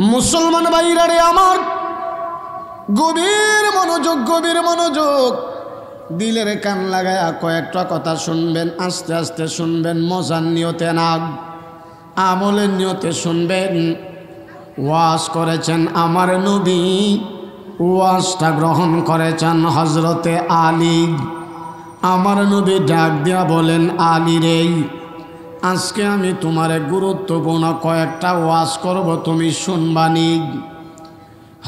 মুসলমান ভাইরা রে আমার, গভীর মনোযোগ, দিলের কান লাগায়া কয়েকটা কথা শুনবেন, আস্তে আস্তে শুনবেন, মজার নিয়তে না, আমলের নিয়তে শুনবেন। ওয়াজ করেছেন আমার নবী, ওয়াজটা গ্রহণ করেছেন হজরতে আলী। আমার নবী ডাক দিয়া বলেন, আলী রে, আজকে আমি তোমারে গুরুত্বপূর্ণ কয়েকটা ওয়াজ করব, তুমি শুনবানি।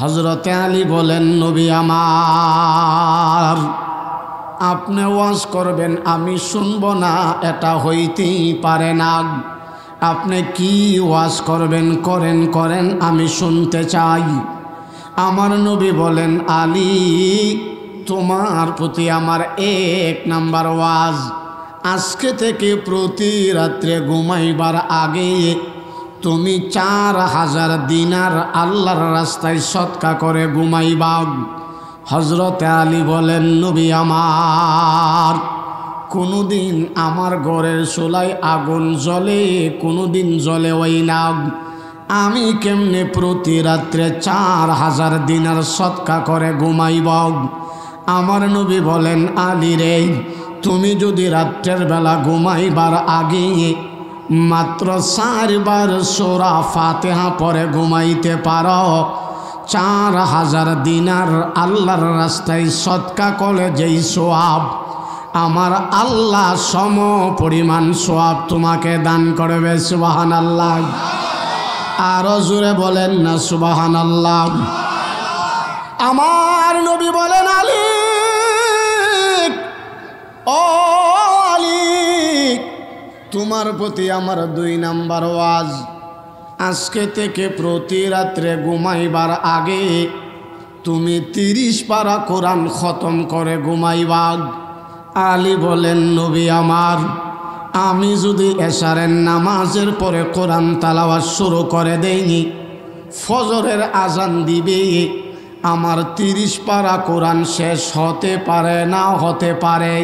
হজরতে আলী বলেন, নবী আমার, আপনি ওয়াজ করবেন আমি শুনব না, এটা হইতেই পারে না। আপনি কি ওয়াজ করবেন করেন, আমি শুনতে চাই। আমার নবী বলেন, আলী, তোমার প্রতি আমার 1 নাম্বার ওয়াজ, আজকে থেকে প্রতি রাত্রে ঘুমাইবার আগে তুমি 4000 দিনার আল্লাহর রাস্তায় সদকা করে ঘুমাইবা। হজরতে আলী বলেন, নবী আমার, কোনোদিন আমার ঘরের চুলায় আগুন জ্বলে, কোনোদিন জ্বলে ওই না, আমি কেমনে প্রতি রাত্রে 4000 দিনার সদকা করে ঘুমাইব? আমার নবী বলেন, আলী রে, তুমি যদি রাত্রের বেলা ঘুমাইবার আগে মাত্র 4 বার সূরা ফাতিহা পড়ে ঘুমাইতে পারো, 4000 দিনার আল্লাহর রাস্তায় সদকা করে যেই সওয়াব, আমার আল্লাহ সম পরিমাণ সওয়াব তোমাকে দান করবে। সুবহানাল্লাহ। আরো জোরে বলেন না সুবহানাল্লাহ। আমার নবী বলেন, আলী, ও আলী, তোমার প্রতি আমার 2 নাম্বার ওয়াজ, আজকে থেকে প্রতি রাত্রে ঘুমাইবার আগে তুমি 30 পারা কোরআন খতম করে ঘুমাইবা। আলী বলেন, নবী আমার, আমি যদি এশারের নামাজের পরে কোরআন তালাওয়াত শুরু করে দেইনি, ফজরের আজান দিবে, আমার 30 পারা কোরআন শেষ হতে পারে না হতে পারে।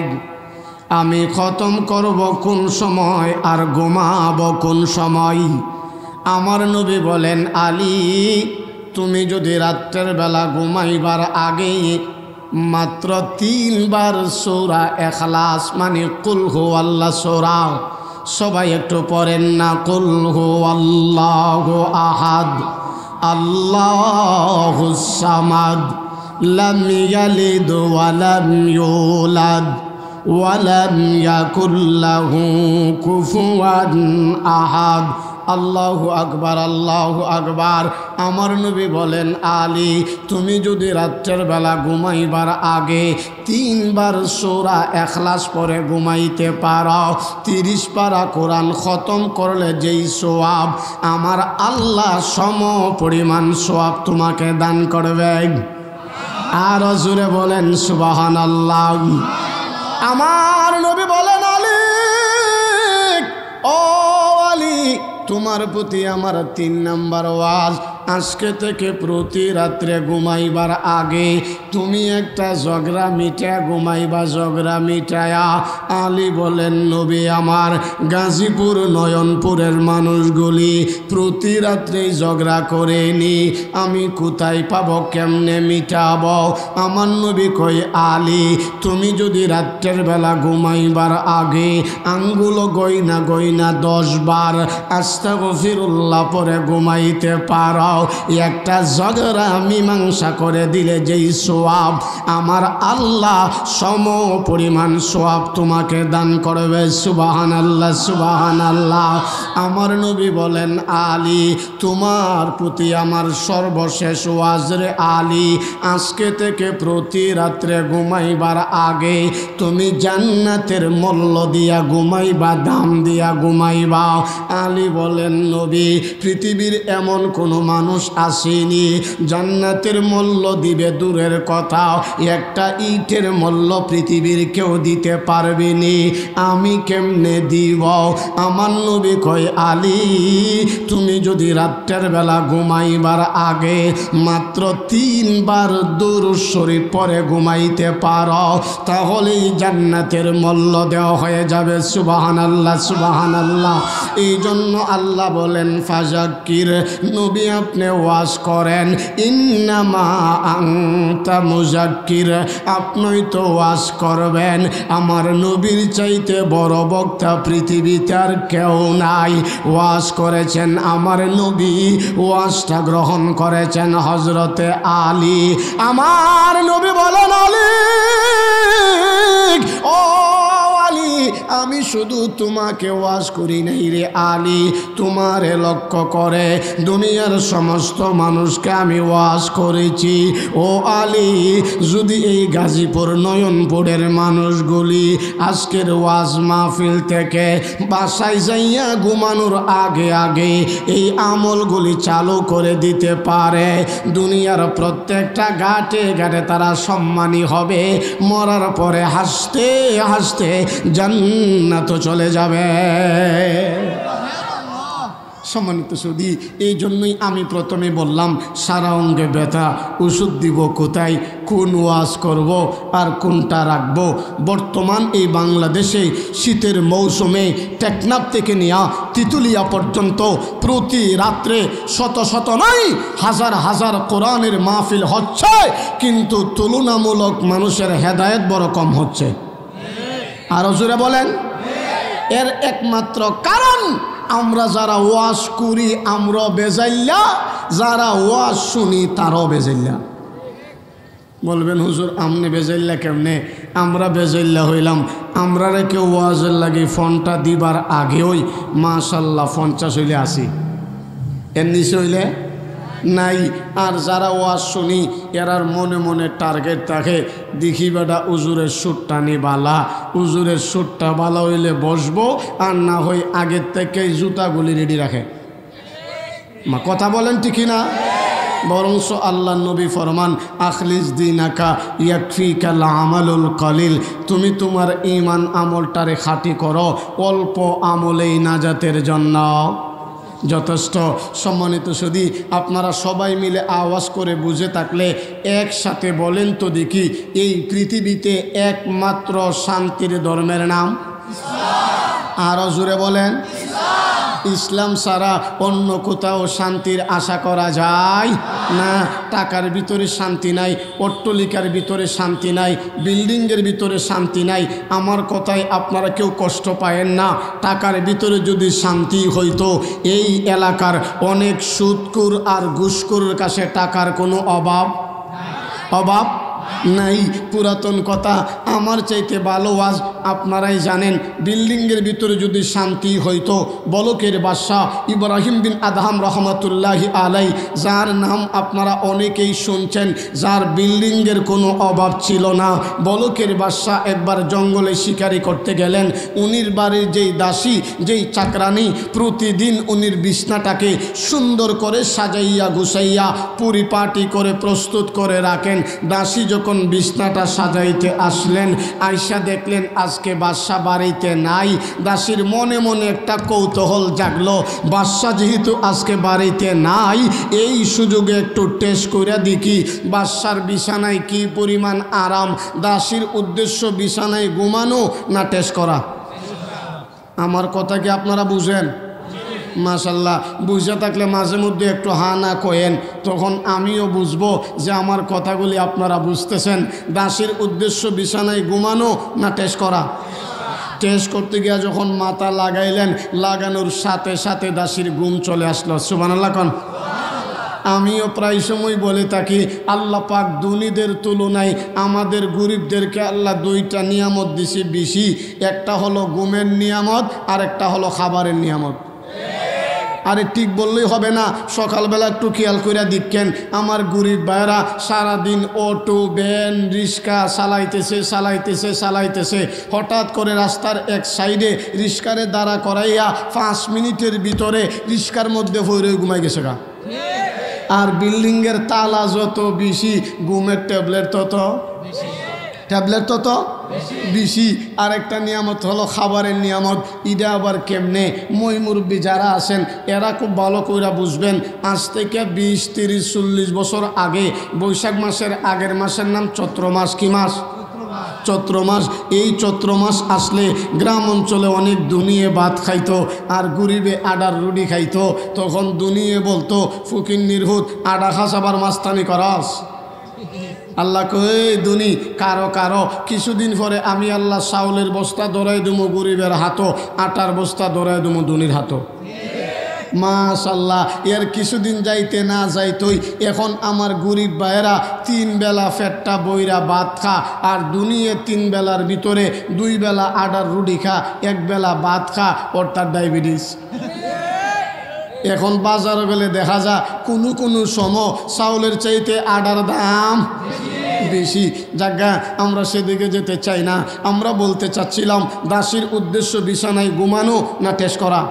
আমি খতম করব কোন সময় আর ঘুমাবো কোন সময়? আমার নবী বলেন, আলী, তুমি যদি রাত্রের বেলা ঘুমাইবার আগে মাত্র 3 বার সূরা ইখলাস মানে কুল হুয়াল্লাহ সূরা, সবাই একটু পড়েন না, কুল হুয়াল্লাহু আহাদ আল্লাহুস সামাদ লাম ইয়ালিদ ওয়া লাম ইউলাদ ওয়া লাম ইয়াকুল লাহু কুফুয়ান আহাদ। আল্লাহু আকবার, আল্লাহু আকবার। আমার নবী বলেন, আলী, তুমি যদি রাত্রের বেলা ঘুমাইবার আগে 3 বার সূরা ইখলাস পড়ে ঘুমাইতে পারো, 30 পারা কোরআন খতম করলে যেই সওয়াব, আমার আল্লাহ সম পরিমাণ সওয়াব তোমাকে দান করবে। আর জোরে বলেন সুবহানাল্লাহ। আমার নবী বলেন, আলী, ও আলী, তোমার প্রতি আমার 3 নাম্বার ওয়াজ, আজকে থেকে প্রতি রাত্রে ঘুমাইবার আগে তুমি একটা ঝগড়া মিটা ঘুমাইবা, ঝগড়া মিটায়া। আলী বলেন, নবী আমার, গাজীপুর নয়নপুরের মানুষগুলি প্রতি রাত্রেই ঝগড়া করে নি, আমি কোথায় পাবো, কেমনে মিটাব? আমার নবী কই, আলী, তুমি যদি রাত্রের বেলা ঘুমাইবার আগে আঙ্গুল গয়না 10 বার আস্তাগফিরুল্লাহ পরে ঘুমাইতে পারো, একটা ঝগড়া মীমাংসা করে দিলে যেই সওয়াব, আমার আল্লাহ সম পরিমাণ সওয়াব তোমাকে দান করবে। সুবহানাল্লাহ, সুবহানাল্লাহ। আমার নবী বলেন, আলী, তোমার প্রতি আমার সর্বশেষ ওয়াজ রে আলী, আজকে থেকে প্রতি রাত্রে ঘুমাইবার আগে তুমি জান্নাতের মূল্য দিয়া ঘুমাইবা, দাম দিয়া ঘুমাইবা। আলী বলেন, নবী, পৃথিবীর এমন কোনো মানুষ আসেনি জান্নাতের মূল্য দিবে দূরের কথা, একটা ইটের মূল্য পৃথিবীর কেউ দিতে পারবে নি, আমি কেমনে দিব? আমার নবী কয়, আলী, তুমি যদি রাতের বেলা ঘুমাইবার আগে মাত্র 3 বার দুরূদ শরীফ পড়ে ঘুমাইতে পারো, তাহলেই জান্নাতের মূল্য দেওয়া হয়ে যাবে। সুবহানাল্লাহ, সুবহানাল্লাহ। এই জন্য আল্লাহ বলেন ফাযাক্কির, নবী আপনি ওয়াজ করেন, ইন্নামা আনতা মুযাক্কির, আপনিই তো ওয়াজ করবেন। আমার নবীর চাইতে বড় বক্তা পৃথিবীতে আর কেউ নাই। ওয়াজ করেছেন আমার নবী, ওয়াজটা গ্রহণ করেছেন হযরতে আলী। আমার নবী বলেন, আলী, ও আলী, আমি শুধু তোমাকে ওয়াজ করি নাই রে আলী, তোমারে লক্ষ্য করে দুনিয়ার সমস্ত মানুষকে আমি ওয়াজ করেছি। ও আলী, যদি এই গাজীপুর নয়নপুরের মানুষগুলি আজকের ওয়াজ মাহফিল থেকে বাসায় যাইয়া ঘুমানোর আগে আগে এই আমলগুলি চালু করে দিতে পারে, দুনিয়ার প্রত্যেকটা ঘাটে ঘাটে তারা সম্মানী হবে, মরার পরে হাসতে হাসতে জান্নাত চলে যাবে। সম্মানিত সুধী, এই জন্যই আমি প্রথমে বললাম সারা অঙ্গে ব্যথা, ওষুধ দিব কোথায়, কোন ওয়াজ করব আর কোনটা রাখব। বর্তমান এই বাংলাদেশে শীতের মৌসুমে টেকনাফ থেকে নিয়ে তিতুলিয়া পর্যন্ত প্রতি রাত্রে শত শত নয় হাজার হাজার কোরআনের মাহফিল হচ্ছে, কিন্তু তুলনামূলক মানুষের হেদায়েত বড় কম হচ্ছে। আরো জোরে বলেন। এর একমাত্র কারণ আমরা যারা ওয়াজ করি আমরা বেজাইল্লা, যারা ওয়াজ শুনি তারাও বেজাইল্লা। বলবেন হুজুর আমনে বেজাইল্লা কেমনে? আমরা বেজাইল্লা হইলাম, আমরা কেউ ওয়াজের লাগে ফোনটা দিবার আগেই মাশাল্লাহ 50 হইলে আসি, এর নিচে হইলে নাই। আর যারা ওয়াজ শুনি এরার মনে মনে টার্গেট থাকে, দেখি বেটা উজুরের সুরটা নি বালা, উজুরের সুরটা বালা হইলে বসবো, আর না হই আগের থেকে জুতাগুলি রেডি রাখে। মা কথা বলেন ঠিক না? বরংস আল্লাহ নবী ফরমান আখলিস দিনাকা ইয়াকফিকাল আমালুল কলিল, তুমি তোমার ঈমান আমলটারে খাঁটি করো, অল্প আমলেই নাজাতের জন্য যথেষ্ট। সম্মানিত সুধী, আপনারা সবাই মিলে আওয়াজ করে বুঝে থাকলে একসাথে বলেন তো দেখি, এই পৃথিবীতে একমাত্র শান্তির ধর্মের নাম ইসলাম। আরো জোরে বলেন। ইসলাম ছাড়া অন্য কোথাও শান্তির আশা করা যায় না। টাকার ভিতরে শান্তি নাই, অট্টালিকার ভিতরে শান্তি নাই, বিল্ডিংয়ের ভিতরে শান্তি নাই। আমার কথায় আপনারা কেউ কষ্ট পায়েন না। টাকার ভিতরে যদি শান্তি হইতো, এই এলাকার অনেক সুদখোর আর ঘুষখোরের কাছে টাকার কোনো অভাব নাই। পুরাতন কথা, আমার চাইতে ভালো ওয়াজ আপনারাই জানেন। বিল্ডিংয়ের ভিতরে যদি শান্তি হইতো, বলকের বাদশাহ ইব্রাহিম বিন আদহাম রহমতুল্লাহি আলাই, যার নাম আপনারা অনেকেই শুনছেন, যার বিল্ডিংয়ের কোনো অভাব ছিল না। বলকের বাদশাহ একবার জঙ্গলে শিকারি করতে গেলেন। উনির বাড়ির যেই দাসী, যেই চাকরানি, প্রতিদিন উনির বিছনাটাকে সুন্দর করে সাজাইয়া গুছাইয়া পরিপাটি করে প্রস্তুত করে রাখেন। দাসী যখন বিছনাটা সাজাইতে আসলেন, আয়সা দেখলেন আজকে বাদশা বাড়িতে নাই। দাসীর মনে মনে একটা কৌতূহল জাগলো, বাদশা যেহেতু আজকে বাড়িতে নাই, এই সুযোগে একটু টেস্ট করে দেখি বাদশার বিছানায় কি পরিমাণ আরাম। দাসীর উদ্দেশ্য বিছানায় ঘুমানো না টেস্ট করা? আমার কথা কি আপনারা বুঝেন? মাশাল্লাহ, বুঝে থাকলে মাঝে মধ্যে একটু হা না কয়েন, তখন আমিও বুঝবো যে আমার কথাগুলি আপনারা বুঝতেছেন। দাসীর উদ্দেশ্য বিছানায় ঘুমানো না টেস্ট করা? টেস্ট করতে গিয়ে যখন মাথা লাগাইলেন, লাগানোর সাথে সাথে দাসীর ঘুম চলে আসলো। সুবহানাল্লাহ কোন? আমিও প্রায় সময় বলে থাকি, আল্লাহ পাক ধনীদের তুলনায় আমাদের গরিবদেরকে আল্লাহ 2টা নিয়ামত দিছে বেশি। একটা হলো ঘুমের নিয়ামত, আর একটা হলো খাবারের নিয়ামত। আরে ঠিক বললেই হবে না, সকালবেলা একটু খেয়াল করে দেখেন আমার গরিব ভাইরা সারাদিন অটো, ভ্যান, রিক্সা চালাইতেছে। হঠাৎ করে রাস্তার এক সাইডে রিক্সারে দাঁড়া করাইয়া 5 মিনিটের ভিতরে রিক্সার মধ্যে ভরে ঘুমাই গেছে গা। আর বিল্ডিংয়ের তালা যত বেশি, ঘুমের ট্যাবলেট তত বেশি। ট্যাবলেট তো বেশি। আরেকটা নিয়ামত হলো খাবারের নিয়ামত। ইডা আবার কেমনে? মই মুরব্বী যারা আছেন এরা খুব ভালো কইরা বুঝবেন। আজ থেকে 20, 30, 40 বছর আগে বৈশাখ মাসের আগের মাসের নাম চৈত্র মাস। কি মাস? চৈত্র মাস। এই চৈত্র মাস আসলে গ্রাম অঞ্চলে অনেক দুনিয়ে ভাত খাইতো আর গরিবে আডার রুটি খাইতো। তখন দুনিয়ে বলতো ফকির নির্হুত আডা খাস আবার মাস্তানি করস। আল্লাহ কই দুনি কারো কারো কিছুদিন পরে আমি আল্লাহ চাউলের বস্তা ধরাই দেবো গরিবের হাতও, আটার বস্তা ধরাই দেবো দুনির হাতও। মাশাল্লাহ। এর কিছুদিন যাইতে না যাইতই এখন আমার গরিব ভাইয়েরা 3 বেলা পেটটা বইরা ভাত খা আর দুনিয়ে 3 বেলার ভিতরে 2 বেলা আডার রুটি খা, 1 বেলা ভাত খা, ওর তার ডায়াবেটিস। এখন বাজারে গেলে দেখা যায় কোনো সময় চাউলের চাইতে আডার দাম বেশি। জায়গা আমরা সেদিকে যেতে চাই না। আমরা বলতে চাচ্ছিলাম দাসীর উদ্দেশ্য বিছানায় ঘুমানো না টেস্ট করা?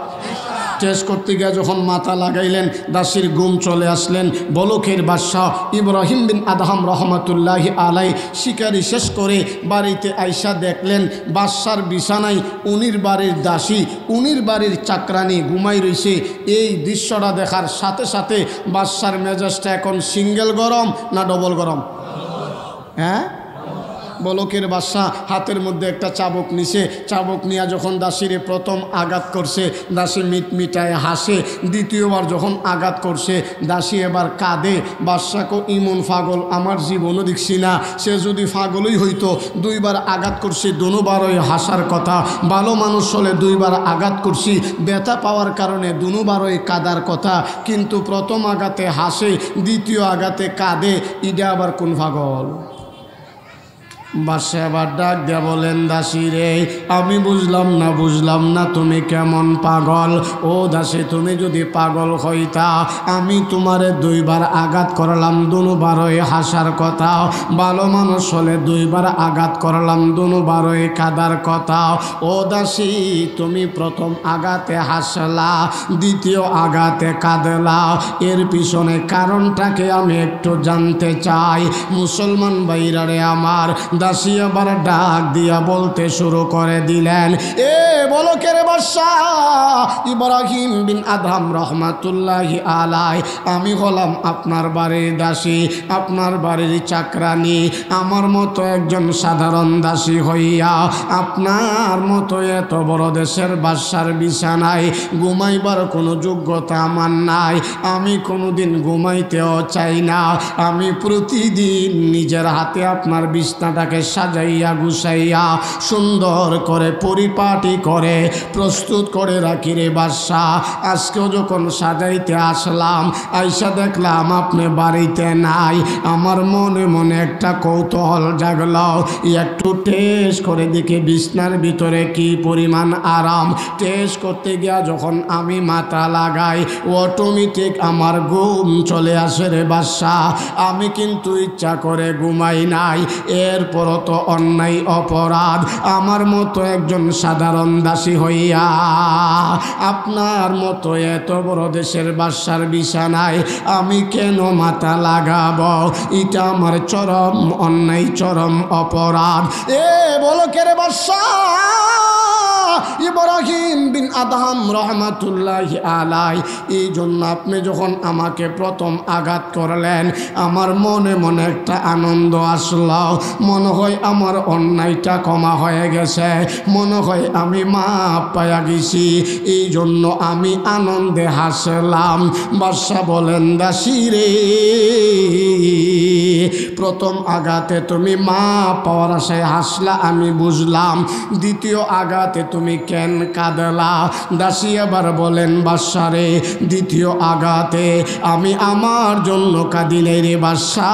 টেস্ট করতে গিয়ে যখন মাথা লাগাইলেন দাসীর ঘুম চলে আসলেন। বলখের বাদশাহ ইব্রাহিম বিন আদহাম রহমতুল্লাহি আলাই শিকারি শেষ করে বাড়িতে আইসা দেখলেন বাদশার বিছানায় উনির বাড়ির দাসী, উনির বাড়ির চাকরানি ঘুমাই রয়েছে। এই দৃশ্যটা দেখার সাথে সাথে বাদশার মেজাজটা এখন সিঙ্গেল গরম না ডবল গরম? হ্যাঁ, বলকের বাদশা হাতের মধ্যে একটা চাবুক নিছে। চাবুক নিয়ে যখন দাসীরে প্রথম আঘাত করছে দাসী মিটমিটায় হাসে। দ্বিতীয়বার যখন আঘাত করছে দাসী এবার কাঁদে। বাদশাকে ইমন পাগল আমার জীবনও দেখছি না। সে যদি পাগলই হইতো 2 বার আঘাত করছি, দুবারই হাসার কথা। ভালো মানুষ হলে 2 বার আঘাত করছি, ব্যথা পাওয়ার কারণে দুবারই কাঁদার কথা। কিন্তু প্রথম আঘাতে হাসে, দ্বিতীয় আঘাতে কাঁদে। ইডা আবার কোন পাগল? বাদশা আবার ডাক দিয়া বলেন দাসী রে আমি বুঝলাম না তুমি কেমন পাগল। ও দাসী তুমি যদি পাগল হইতা আমি তোমারে 2 বার আঘাত করলাম, 2 বারই হাসার কথা। ভালো মানুষ হলে 2 বার আঘাত করলাম, 2 বারই কাঁদার কথা। ও দাসী তুমি প্রথম আঘাতে হাসলা, দ্বিতীয় আঘাতে কাঁদলা, এর পিছনে কারণটাকে আমি একটু জানতে চাই। মুসলমান ভাইরারে আমার দাসী আবার ডাক দিয়া বলতে শুরু করে দিলেন এ বলকের বাদশাহ ইব্রাহিম বিন আদহাম রহমাতুল্লাহি আলাই আমি হলাম আপনার বাড়ির দাসী, আপনার বাড়ির চাকরানি। আমার মতো একজন সাধারণ দাসী হইয়া আপনার মতো এত বড় দেশের বাদশার বিছানায় ঘুমাইবার কোনো যোগ্যতা আমার নাই। আমি কোনোদিন ঘুমাইতেও চাই না। আমি প্রতিদিন নিজের হাতে আপনার বিছনাটাকে সাজাইয়া গুছাইয়া সুন্দর করে পরিপাটি করে প্রস্তুত করে রাখি রে বাদশাহ। আজকেও যখন সাজাইতে আসলাম আইসা দেখলাম আপনি বাড়িতে নাই। আমার মনে মনে একটা কৌতূহল জাগল, একটু টেস্ট করে দেখি বিছনার ভিতরে কি পরিমাণ আরাম। টেস্ট করতে গিয়া যখন আমি মাথা লাগাই অটোমেটিক আমার ঘুম চলে আসে রে বাদশাহ। আমি কিন্তু ইচ্ছা করে ঘুমাই নাই। এরপর তো অন্যায় অপরাধ আমার মতো একজন সাধারণ দাসী হইয়া আপনার মতো এত বড় দেশের বাদশার বিছানায় আমি কেন মাথা লাগাবো? এটা আমার চরম অন্যায়, চরম অপরাধ। এ বলকের বাদশা ইব্রাহিম বিন আদহাম রহমাতুল্লাহি আলাই এই জন্য আপনি যখন আমাকে প্রথম আঘাত করলেন আমার মনে মনে একটা আনন্দ আসলো। মনে হয় আমার অন্যায়টা ক্ষমা হয়ে গেছে, মনে হয় আমি মাপ পাইয়া গেছি। এই জন্য আমি আনন্দে হাসলাম। বাদশা বলেন দাসী রে প্রথম আঘাতে তুমি মাপ পাওয়ার আশায় হাসলা আমি বুঝলাম, দ্বিতীয় আঘাতে তুমি কেন কাঁদলা? দাসী আবার বলেন বাদশা রে দ্বিতীয় আঘাতে আমি আমার জন্য কাঁদি নাই রে বাদশা,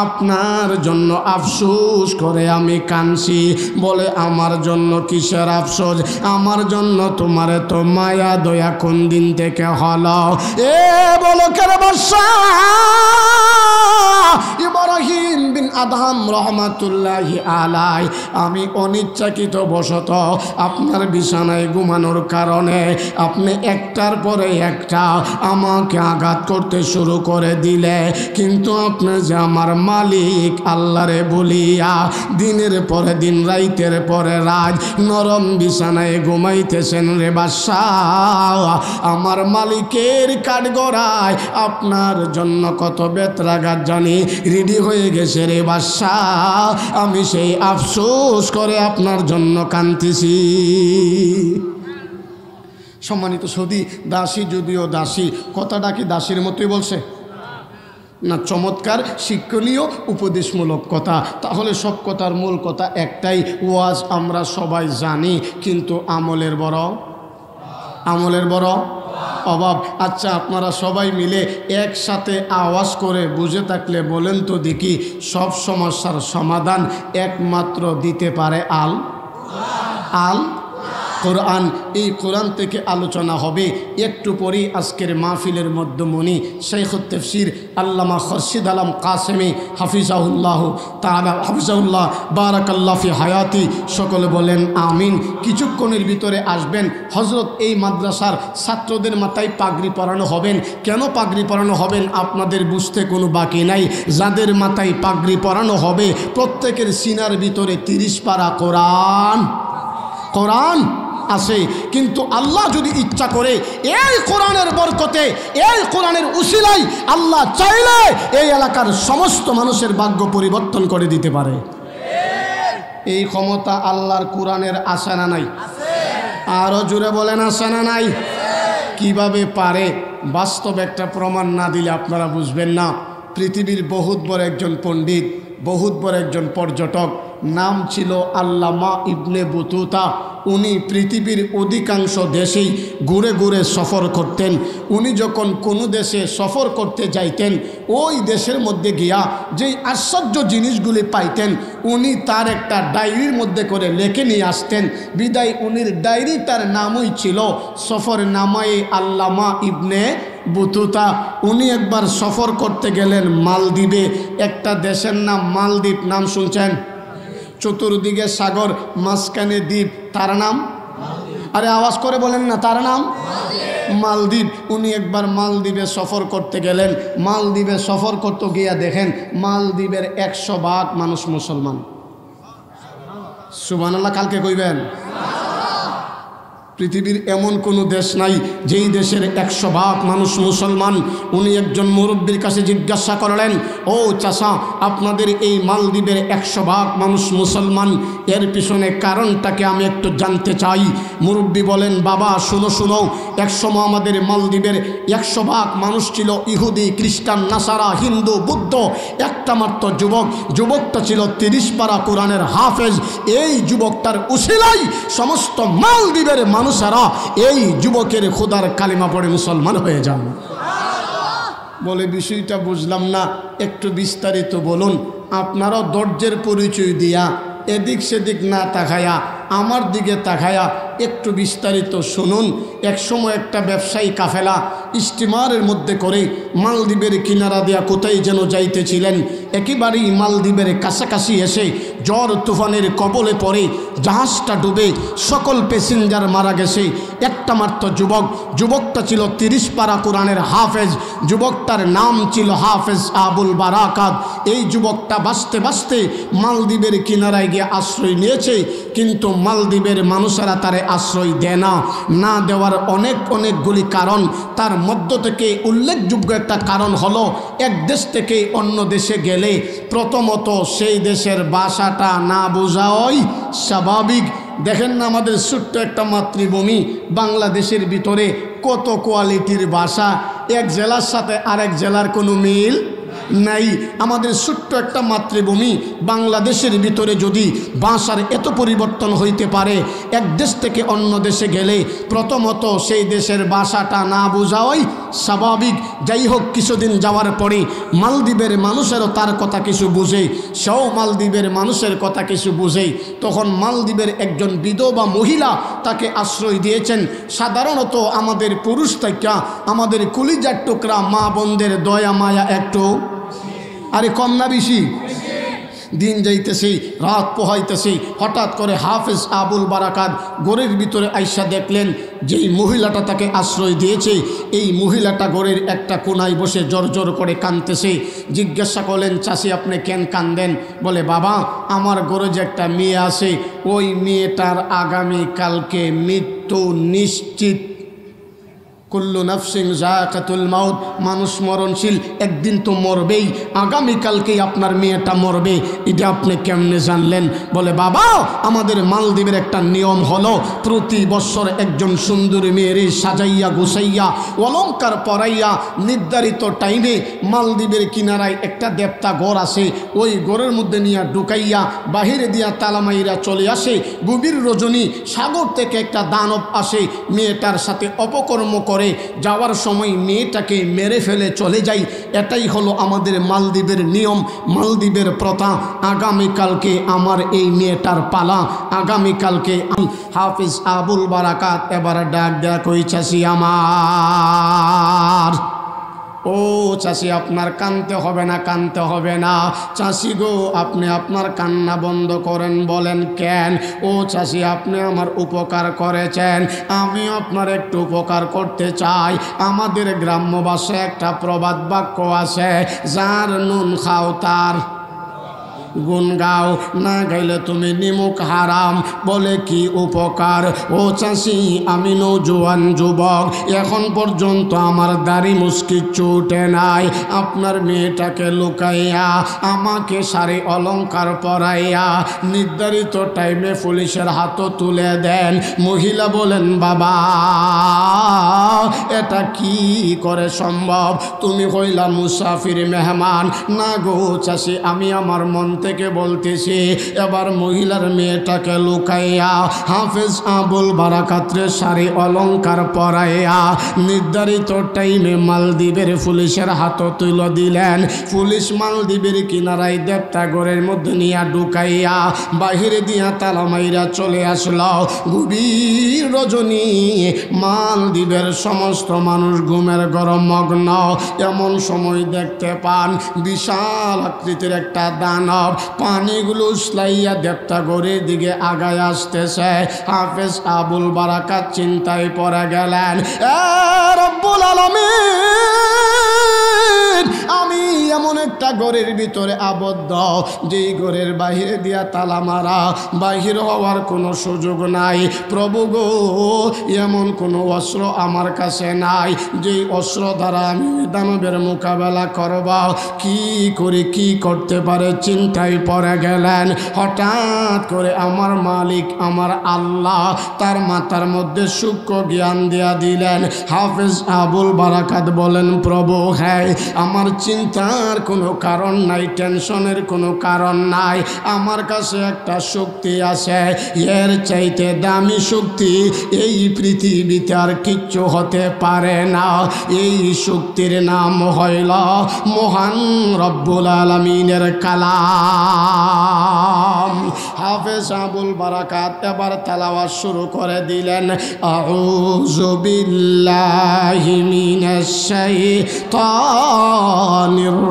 আপনার জন্য আফসোস করে আমি কাঁদছি। বলে আমার জন্য কিসের আফসোস? আমার জন্য তোমারে তো মায়া দয়া কোন দিন থেকে হলো? এ বলো কেন বাদশা ইব্রাহিম বিন আদহাম রহমাতুল্লাহি আলাইহি, আমি অনিচ্ছাকৃত বশত আপনার বিছানায় ঘুমানোর কারণে আপনি একটার পরে একটা আমাকে আঘাত করতে শুরু করে দিলে, কিন্তু আপনি যে আমার মালিক আল্লাহরে বলিয়া দিনের পরে দিন রাইতের পরে রাত নরম বিছানায় ঘুমাইতেছেন রে বাদশাহ। আমার মালিকের কাঠগড়ায় আপনার জন্য কত বেত্রাঘাত জানি রেডি হয়ে গেছে রে বাদশাহ, আমি সেই আফসোস করে আপনার জন্য কাঁদতেছি। সম্মানিত সৌদি, দাসী যদিও দাসী, কথাটা কি দাসীর মতোই বলছে না? চমৎকার শিক্ষণীয় উপদেশমূলক কথা। তাহলে সব কথার মূল কথা একটাই, ওয়াজ আমরা সবাই জানি, কিন্তু আমলের বড় অভাব। আচ্ছা, আপনারা সবাই মিলে একসাথে আওয়াজ করে বুঝে থাকলে বলেন তো দেখি, সব সমস্যার সমাধান একমাত্র দিতে পারে আল কোরআন। এই কোরআন থেকে আলোচনা হবে একটু পরেই। আজকের মাহফিলের মধ্যমণি শাইখুত তাফসীর আল্লামা খরশিদ আলম কাসেমি হাফিজাহুল্লাহ তাআলা হাফিজাহুল্লাহ বারাকাল্লাহু ফি হায়াতি, সকলে বলেন আমিন। কিছুক্ষণের ভিতরে আসবেন হযরত। এই মাদ্রাসার ছাত্রদের মাথায় পাগড়ি পরানো হবেন। কেন পাগড়ি পরানো হবেন আপনাদের বুঝতে কোনো বাকি নাই। যাদের মাথায় পাগড়ি পরানো হবে প্রত্যেকের সিনার ভিতরে 30 পারা কোরআন আছে, কিন্তু আল্লাহ যদি ইচ্ছা করে এই কোরআনের বরকতে, এই কোরআনের উসিলাই আল্লাহ চাইলে এই এলাকার সমস্ত মানুষের ভাগ্য পরিবর্তন করে দিতে পারে। এই ক্ষমতা আল্লাহর কোরআনের আছে না নাই? আরো জোরে বলেন আছে না নাই? কিভাবে পারে? বাস্তব একটা প্রমাণ না দিলে আপনারা বুঝবেন না। পৃথিবীর বহুত বড় একজন পণ্ডিত, বহুত বড় একজন পর্যটক, নাম ছিল আল্লামা ইবনে বতুতা। উনি পৃথিবীর অধিকাংশ দেশেই ঘুরে ঘুরে সফর করতেন। উনি যখন কোনো দেশে সফর করতে যাইতেন, ওই দেশের মধ্যে গিয়া যেই আশ্চর্য জিনিসগুলি পাইতেন উনি তার একটা ডায়েরির মধ্যে করে লিখে নিয়ে আসতেন। বিদায় উনির ডায়েরিটার নামই ছিল সফর নামায়ে আল্লামা ইবনে বতুতা। উনি একবার সফর করতে গেলেন মালদ্বীপে। একটা দেশের নাম মালদ্বীপ, নাম শুনছেন? চতুর্দিকে সাগর, মাঝখানে দ্বীপ, তার নাম? আরে আওয়াজ করে বলেন না, তার নাম মালদ্বীপ। উনি একবার মালদ্বীপে সফর করতে গেলেন। মালদ্বীপে সফর করতে গিয়া দেখেন মালদ্বীপের 100% মানুষ মুসলমান। সুবহানাল্লাহ কালকে কইবেন। পৃথিবীর এমন কোনো দেশ নাই যেই দেশের 100% মানুষ মুসলমান। উনি একজন মুরব্বীর কাছে জিজ্ঞাসা করলেন, ও চাচা, আপনাদের এই মালদ্বীপের 100% মানুষ মুসলমান, এর পিছনে কারণটাকে আমি একটু জানতে চাই। মুরব্বী বলেন, বাবা শুনো, একসময় আমাদের মালদ্বীপের 100% মানুষ ছিল ইহুদি, খ্রিস্টান, নাসারা, হিন্দু, বুদ্ধ। একটা মাত্র যুবকটা ছিল 30 পারা কোরআনের হাফেজ। এই যুবকটার উসিলাই সমস্ত মালদ্বীপের মানুষেরা এই যুবকের খোদার কালিমা পড়ে মুসলমান হয়ে যান। বলে বিষয়টা বুঝলাম না, একটু বিস্তারিত বলুন। আপনারাও ধৈর্যের পরিচয় দিয়া এদিক সেদিক না তাকায়া আমার দিকে তাকায়া একটু বিস্তারিত শুনুন। একসময় একটা ব্যবসায়ী কাফেলা স্টিমারের মধ্যে করে মালদ্বীপের কিনারা দিয়া কোথায় যেন যাইতেছিলেন। একেবারেই মালদ্বীপের কাছাকাছি এসে ঝড় তুফানের কবলে পড়ে জাহাজটা ডুবে সকল প্যাসেঞ্জার মারা গেছে। একটা মাত্র যুবকটা ছিল 30 পারা কোরআনের হাফেজ। যুবকটার নাম ছিল হাফেজ আবুল বারাকাত। এই যুবকটা বাঁচতে বাঁচতে মালদ্বীপের কিনারায় গিয়ে আশ্রয় নিয়েছে, কিন্তু মালদ্বীপের মানুষেরা তারে আশ্রয় দেয় না দেওয়ার অনেকগুলি কারণ। তার মধ্য থেকে উল্লেখযোগ্য একটা কারণ হলো, এক দেশ থেকে অন্য দেশে গেলে প্রথমত সেই দেশের ভাষাটা না বোঝাই স্বাভাবিক। দেখেন না আমাদের ছোট্ট একটা মাতৃভূমি বাংলাদেশের ভিতরে কত কোয়ালিটির ভাষা, এক জেলার সাথে আরেক জেলার কোনো মিল নাই। আমাদের ছোট্ট একটা মাতৃভূমি বাংলাদেশের ভিতরে যদি ভাষার এত পরিবর্তন হইতে পারে, এক দেশ থেকে অন্য দেশে গেলে প্রথমত সেই দেশের ভাষাটা না বোঝাই স্বাভাবিক। যাই হোক, কিছুদিন যাওয়ার পরে মালদ্বীপের মানুষেরও তার কথা কিছু বুঝে, সেও মালদ্বীপের মানুষের কথা কিছু বুঝে। তখন মালদ্বীপের একজন বিধবা মহিলা তাকে আশ্রয় দিয়েছেন। সাধারণত আমাদের পুরুষ থেকে আমাদের কলিজার টুকরা মা বোনদের দয়া মায়া একটু আরে কম না বেশি? দিন যাইতেছে, রাত পোহাইতেছে, হঠাৎ করে হাফেজ আবুল বারাকাত ঘরের ভিতরে আইসা দেখলেন যেই মহিলাটা তাকে আশ্রয় দিয়েছে এই মহিলাটা ঘরের একটা কোনায় বসে জোর করে কাঁদতেছে। জিজ্ঞাসা করলেন, চাচি আপনি কেন কান্দেন? বলে, বাবা আমার ঘরে যে একটা মেয়ে আছে ওই মেয়েটার আগামীকালকে মৃত্যু নিশ্চিত। কুল্লু নাফসিন যায়কাতুল মাউত, মানুষ মরণশীল, একদিন তো মরবেই, আগামীকালকেই আপনার মেয়েটা মরবে, এটা আপনি কেমনে জানলেন? বলে, বাবা আমাদের মালদ্বীপের একটা নিয়ম হলো প্রতি বছর একজন সুন্দরী মেয়েরে সাজাইয়া গুছাইয়া অলংকার পরাইয়া নির্ধারিত টাইমে মালদ্বীপের কিনারায় একটা দেবতা ঘর আছে, ওই ঘরের মধ্যে নিয়ে ঢুকাইয়া বাহিরে দিয়া তালামাইরা চলে আসে। গভীর রজনী সাগর থেকে একটা দানব আসে, মেয়েটার সাথে অপকর্ম করে, যাওয়ার সময় মেয়েটাকে মেরে ফেলে চলে যায়। এটাই হলো আমাদের মালদ্বীপের নিয়ম, মালদ্বীপের প্রথা। আগামীকালকে আমার এই মেয়েটার পালা, আগামীকালকে। হাফিজ আবুল বারাকাত এবার ডাক দেয়া কই, চাচি আমার। ও চাচি আপনার কানতে হবে না, কানতে হবে না। চাচি গো আপনি আপনার কান্না বন্ধ করেন। বলেন কেন? ও চাচি আপনি আমার উপকার করেছেন, আমি আপনার একটু উপকার করতে চাই। আমাদের গ্রাম্য ভাষায় একটা প্রবাদ বাক্য আছে, যার নুন খাও তার গুণ গাও, না গাইলে তুমি নিমুখ হারাম। বলে, কি উপকার? ও চাষি আমি নৌজোয়ান যুবক, এখন পর্যন্ত আমার দাড়ি মুস্কি চুটে নাই, আপনার মেয়েটাকে লুকাইয়া আমাকে শাড়ি অলংকার পরাইয়া নির্ধারিত টাইমে পুলিশের হাতও তুলে দেন। মহিলা বলেন, বাবা এটা কি করে সম্ভব? তুমি হইলা মুসাফির মেহমান। না গো চাষি আমি আমার মন থেকে বলতেছি। এবার মহিলার মেয়েটাকে লুকাইয়া হাফেজ আবুল বারাকাতের শাড়ি অলংকার পরাইয়া নির্ধারিত টাইমে মালদ্বীপের পুলিশের হাতও তুলে দিলেন। পুলিশ মালদ্বীপের কিনারায় দেবতাগড়ের মধ্যে নিয়ে ঢুকাইয়া বাহিরে দিয়া তালা মাইরা চলে আসলো। গভীর রজনী, মালদ্বীপের সমস্ত মানুষ ঘুমের গরম মগ্ন। এমন সময় দেখতে পান বিশাল আকৃতির একটা দানব পানিগুলো উছলাইয়া দেবতাগড়ের দিকে আগায় আসতেছে। হাফেজ আবুল বারাকাত চিন্তায় পড়ে গেলেন, এ রব্বুল আলামিন, আমি এমন একটা ঘরের ভিতরে আবদ্ধ যেই ঘরের বাহিরে দিয়া তালা মারা, বাহির হওয়ার কোনো সুযোগ নাই। প্রভু গো এমন কোনো অস্ত্র আমার কাছে নাই যেই অস্ত্র দ্বারা আমি দানবের মোকাবেলা করব। কি করে কি করতে পারে চিন্তায় পড়ে গেলেন। হঠাৎ করে আমার মালিক আমার আল্লাহ তার মাথার মধ্যে সূক্ষ্ম জ্ঞান দিয়া দিলেন। হাফেজ আবুল বারাকাত বলেন, প্রভু হ্যাঁ আমার চিন্তার কোনো কারণ নাই, টেনশনের কোনো কারণ নাই, আমার কাছে একটা শক্তি আছে, এর চাইতে দামি শক্তি এই পৃথিবীতে আর কিচ্ছু হতে পারে না। এই শক্তির নাম হইল মহান রব্বুল আলামিনের কালাম। হাফেজ আবুল বারাকাত এবার তেলাওয়াত শুরু করে দিলেন, আউযু বিল্লাহি মিনাশ শাইতানির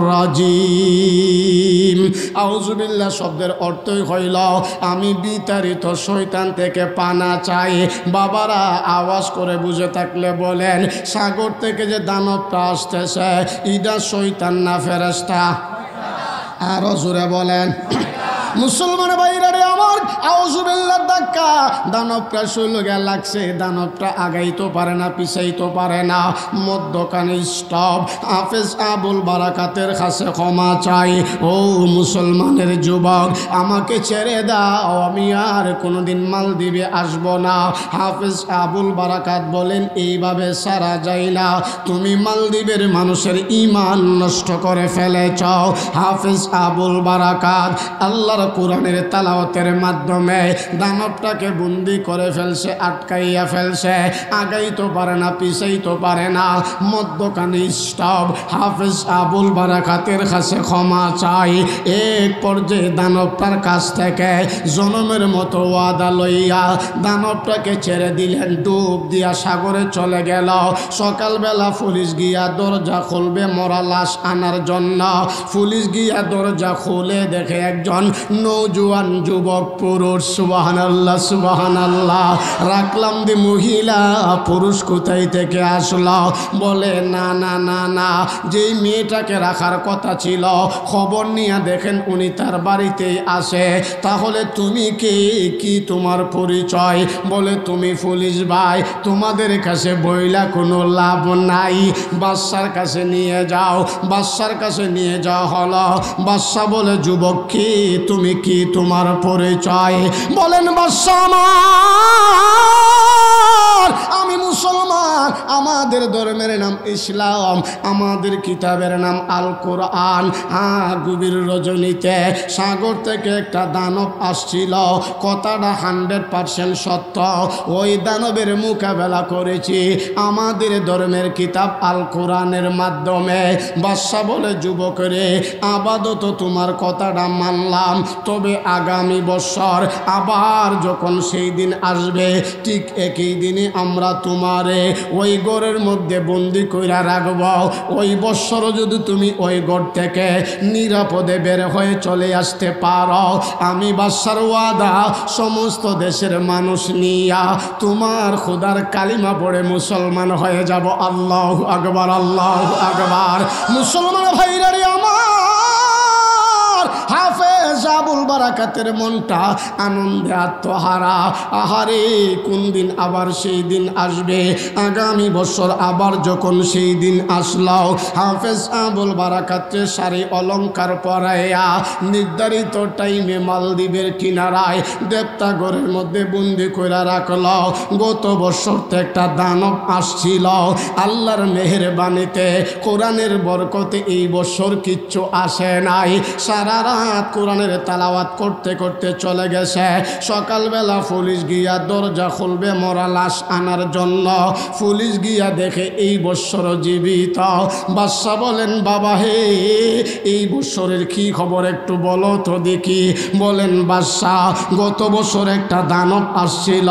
রাজিম। আউযু বিল্লাহ শব্দের অর্থই হইল আমি বিতাড়িত শয়তান থেকে পানা চাই। বাবারা আওয়াজ করে বুঝে থাকলে বলেন, সাগর থেকে যে দানবটা আসতেছে ইদা শয়তান না ফেরেশতা? আরো জোরে বলেন। মুসলমান ভাইরা রে আমার, আউযু বিল্লাহর ধাক্কা দানবটা শৈলগে লাগছে। দানবটা আগাইতে পারে না, পিছাইতে পারে না, মধ্যখানে স্টপ। হাফেজ আবুল বারাকাতের কাছে ক্ষমা চাই। ও মুসলমানের যুবক, আমাকে ছেড়ে দাও, আমি আর কোনোদিন মালদ্বীপে আসব না। হাফেজ আবুল বারাকাত বলেন, এইভাবে সারা যায় না, তুমি মালদ্বীপের মানুষের ঈমান নষ্ট করে ফেলেছ। হাফেজ আবুল বারাকাত আল্লাহর কোরআনের তেলাওয়াতের মাধ্যমে মাধ্যমে দানবটাকে বন্দি করে ফেলছে, আটকাইয়া ফেলছে। আগাইতে পারে না, পিছাইতে পারে না, মধ্যখানে স্টপ। হাফেজ আবুল বারাকাতের কাছে ক্ষমা চাই। এক পর্যায়ে দানবটার কাছ থেকে জনমের মতো ওয়াদা লইয়া দানবটাকে ছেড়ে দিলেন, ডুব দিয়া সাগরে চলে গেল। সকালবেলা পুলিশ গিয়া দরজা খুলবে মরা লাশ আনার জন্য। পুলিশ গিয়া দরজা খুলে দেখে একজন নৌজওয়ান যুবক পুরুষ। সুবহানাল্লাহ, সুবহানাল্লাহ। রাখলাম দি মহিলা, পুরুষ কোথায় থেকে আসলো? বলে না না না না, যেই মেয়েটাকে রাখার কথা ছিল খবর নিয়ে দেখেন উনি তার বাড়িতেই আসে। তাহলে তুমি কে, কি তোমার পরিচয়? বলে তুমি পুলিশ ভাই, তোমাদের কাছে বইলা কোনো লাভ নাই, বাদশার কাছে নিয়ে যাও। বাদশার কাছে নিয়ে যাওয়া হলো। বাদশা বলে যুবক কি, তুমি কি, তোমার পরিচয়? বলেন বাদশা আমি মুসলমান, আমাদের ধর্মের নাম ইসলাম, আমাদের কিতাবের নাম আল কোরআন। গভীর রজনীতে সাগর থেকে একটা দানব আসছিল, কথাটা 100% সত্য। ওই দানবের মোকাবেলা করেছি আমাদের ধর্মের কিতাব আল কোরআনের মাধ্যমে। বাদশা বলে যুবক রে, আপাতত তোমার কথাটা মানলাম, তবে আগামী বছর আবার যখন সেই দিন আসবে ঠিক একই দিনে আমরা তোমারে ওই ঘরের মধ্যে বন্দি কইরা রাখব। ওই বছর যদি তুমি ওই ঘর থেকে নিরাপদে বের হয়ে চলে আসতে পারো, আমি বাদশার ওয়াদা সমস্ত দেশের মানুষ নিয়া তোমার খোদার কালিমা পড়ে মুসলমান হয়ে যাব। আল্লাহু আকবার, আল্লাহু আকবার। মুসলমান ভাইরা রে আমার, হাফেজ আবুল বারাকাতের মনটা আনন্দে আত্মহারা। আহারে কোন দিন আবার সেই দিন আসবে? আগামী বছর আবার যখন সেই দিন আসলো, হাফেজ আবুল বারাকাতের শাড়ি অলঙ্কার পরাইয়া নির্ধারিত টাইমে মালদ্বীপের কিনারায় দেবতাগড়ের মধ্যে বন্দি করে রাখল। গত বছর তো একটা দানব আসছিল, আল্লাহর মেহেরবানিতে কোরআনের বরকতে এই বছর কিচ্ছু আসে নাই। সারা রাত কোরআনের তালাওয়াত করতে করতে চলে গেছে। সকালবেলা পুলিশ গিয়া দরজা খুলবে মরা লাশ আনার জন্য। পুলিশ গিয়া দেখে এই বছর জীবিত। বাদশা বলেন বাবা হে, এই বছরের কি খবর একটু বলো তো দেখি। বলেন বাদশা, গত বছর একটা দানব আসছিল,